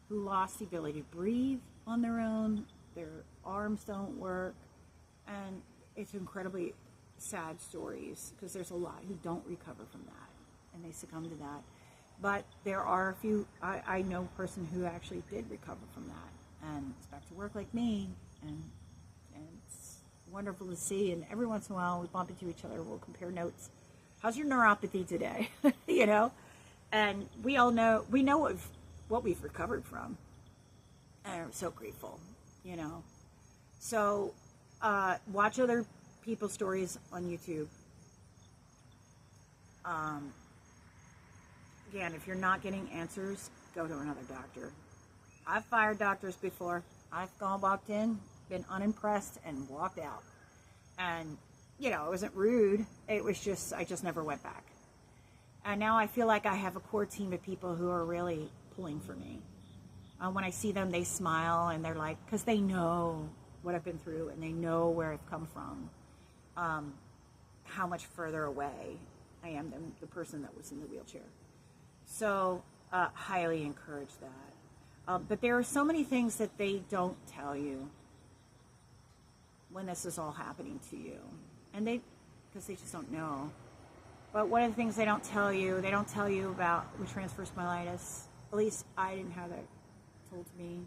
who lost the ability to breathe on their own, their arms don't work, and it's incredibly sad stories, because there's a lot who don't recover from that, and they succumb to that. But there are a few, I know a person who actually did recover from that, and is back to work like me, and it's wonderful to see. And every once in a while we bump into each other, we'll compare notes. How's your neuropathy today? You know, and we know what we've recovered from, and I'm so grateful, you know. So watch other people's stories on YouTube. Again, if you're not getting answers, go to another doctor. I've fired doctors before. I've walked in, been unimpressed, and walked out. And, you know, it wasn't rude. It was just, I just never went back. And now I feel like I have a core team of people who are really pulling for me. When I see them, they smile, and they're like, because they know what I've been through, and they know where I've come from, how much further away I am than the person that was in the wheelchair. So, highly encourage that. But there are so many things that they don't tell you when this is all happening to you. And because they just don't know. But one of the things they don't tell you about with transverse myelitis, at least I didn't have that told to me,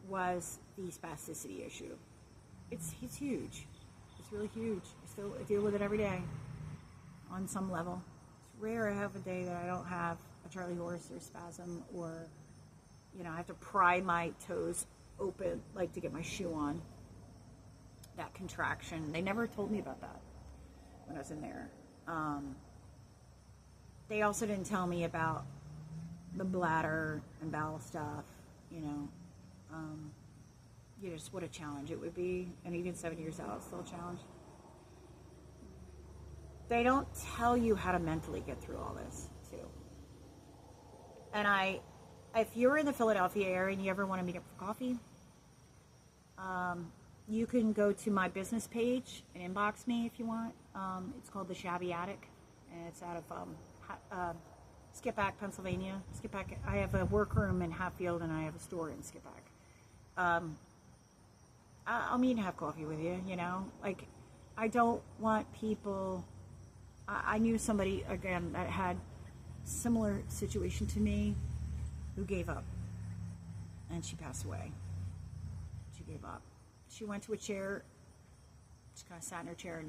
was the spasticity issue. It's huge. It's really huge. I deal with it every day on some level. It's rare I have a day that I don't have a Charlie horse or spasm, or, you know, I have to pry my toes open, like to get my shoe on. That contraction. They never told me about that when I was in there. They also didn't tell me about the bladder and bowel stuff, you know. Just what a challenge it would be. And even 7 years out, it's still a challenge. They don't tell you how to mentally get through all this, too. And if you're in the Philadelphia area and you ever want to meet up for coffee, you can go to my business page and inbox me if you want. It's called The Shabby Attic, and it's out of Skippack, Pennsylvania. Skippack. I have a workroom in Hatfield, and I have a store in Skippack. I'll meet and have coffee with you, you know. Like, I don't want people... I knew somebody, again, that had a similar situation to me, who gave up. And she passed away. She gave up. She went to a chair, she kind of sat in her chair and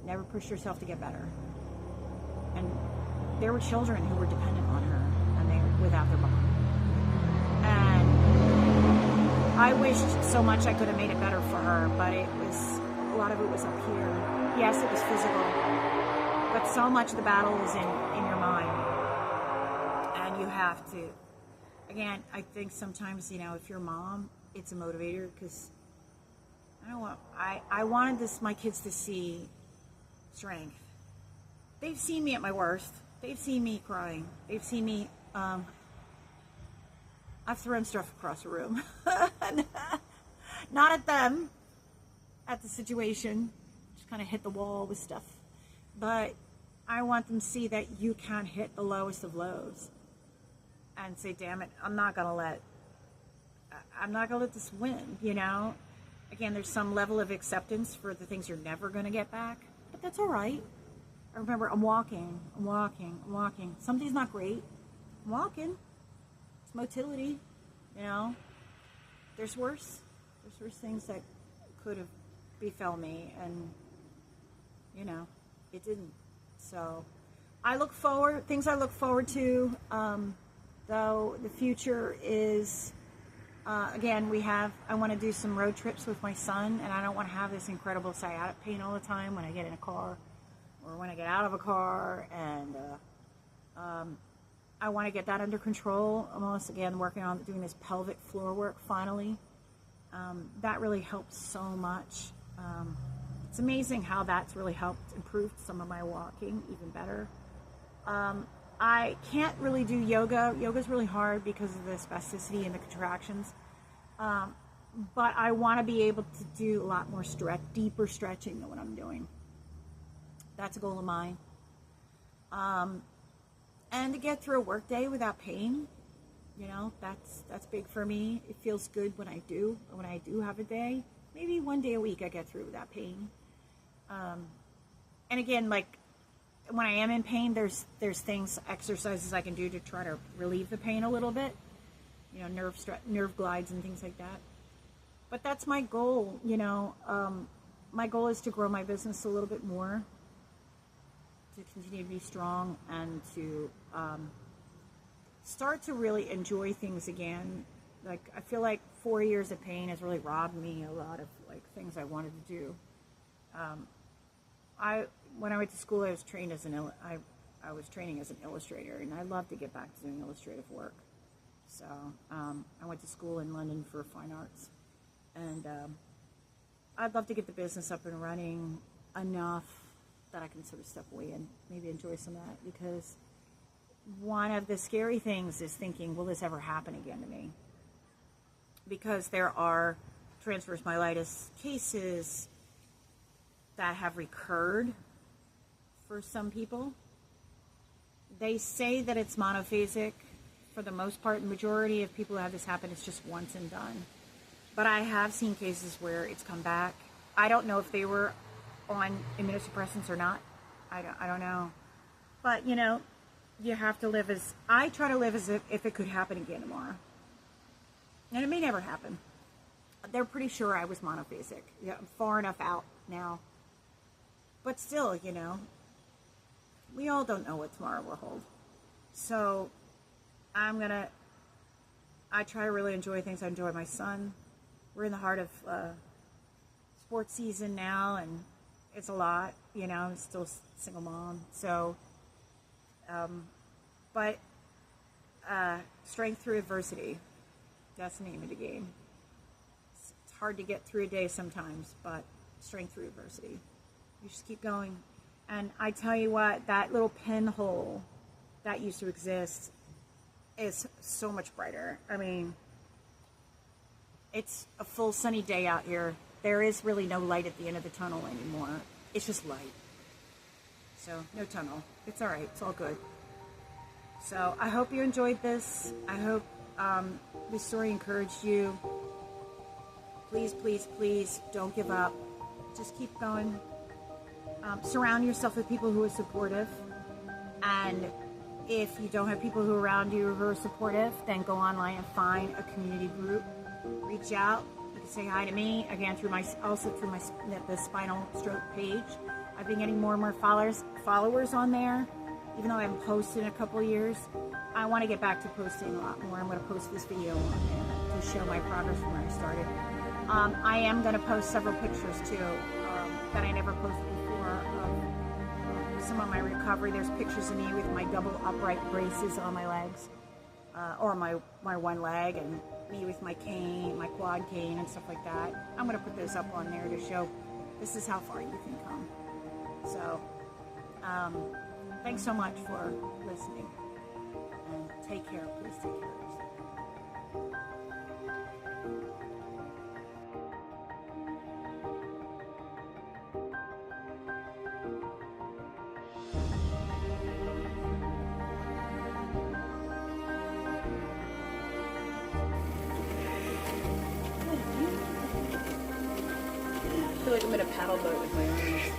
never pushed herself to get better. And there were children who were dependent on her, and they were without their mom. And I wished so much I could have made it better for her, but a lot of it was up here. Yes, it was physical, but so much of the battle is in your mind. And you have to, again, I think sometimes, you know, if you're a mom, it's a motivator, because I wanted my kids to see strength. They've seen me at my worst. They've seen me crying. They've seen me, I've thrown stuff across the room. Not at them, at the situation. Just kind of hit the wall with stuff. But I want them to see that you can hit the lowest of lows and say, damn it, I'm not gonna let this win, you know? Again, there's some level of acceptance for the things you're never gonna get back, but that's all right. I remember I'm walking. Something's not great. I'm walking. It's motility, you know? There's worse things that could have befell me, and, you know, it didn't. So things I look forward to, though the future is, again, I want to do some road trips with my son, and I don't want to have this incredible sciatic pain all the time when I get in a car or when I get out of a car, and I want to get that under control. I'm also, again, working on doing this pelvic floor work finally. That really helps so much. It's amazing how that's really helped improve some of my walking even better. I can't really do yoga. Yoga's really hard because of the spasticity and the contractions. But I want to be able to do a lot more deeper stretching than what I'm doing. That's a goal of mine. And to get through a work day without pain, you know, that's big for me. It feels good when I do have a day. Maybe one day a week I get through without pain. And again, like, when I am in pain, there's exercises I can do to try to relieve the pain a little bit. you know, nerve glides and things like that. But that's my goal, you know. My goal is to grow my business a little bit more, to continue to be strong, and to start to really enjoy things again. Like, I feel like 4 years of pain has really robbed me a lot of like things I wanted to do. When I went to school, I was training as I was training as an illustrator, and I love to get back to doing illustrative work. So I went to school in London for fine arts, and I'd love to get the business up and running enough that I can sort of step away and maybe enjoy some of that, because one of the scary things is thinking, will this ever happen again to me? Because there are transverse myelitis cases that have recurred for some people. They say that it's monophasic. For the most part, the majority of people who have this happen, it's just once and done. But I have seen cases where it's come back. I don't know if they were on immunosuppressants or not. I don't know. But, you know, you have to live as, I try to live as if it could happen again tomorrow. And it may never happen. They're pretty sure I was monophasic. Yeah, I'm far enough out now. But still, you know, we all don't know what tomorrow will hold. So I try to really enjoy things. I enjoy my son. We're in the heart of sports season now, and it's a lot, you know. I'm still a single mom. So, but strength through adversity. That's the name of the game. It's hard to get through a day sometimes, but strength through adversity. You just keep going. And I tell you what, that little pinhole that used to exist is so much brighter. I mean, it's a full sunny day out here. There is really no light at the end of the tunnel anymore. It's just light. So, no tunnel. It's all right. It's all good. So, I hope you enjoyed this. I hope this story encouraged you. Please, please, please don't give up. Just keep going. Surround yourself with people who are supportive. And if you don't have people who are around you who are supportive, then go online and find a community group. Reach out. You can say hi to me again through the Spinal Stroke page. I've been getting more and more followers on there, even though I haven't posted in a couple of years. I want to get back to posting a lot more. I'm going to post this video on there to show my progress from where I started. I am going to post several pictures too that I never posted before of some of my recovery. There's pictures of me with my double upright braces on my legs, or my one leg, and me with my cane, my quad cane and stuff like that. I'm going to put those up on there to show this is how far you can come. So, thanks so much for listening, and take care. Please take care of yourself. I feel like I'm in a paddle boat with my arms.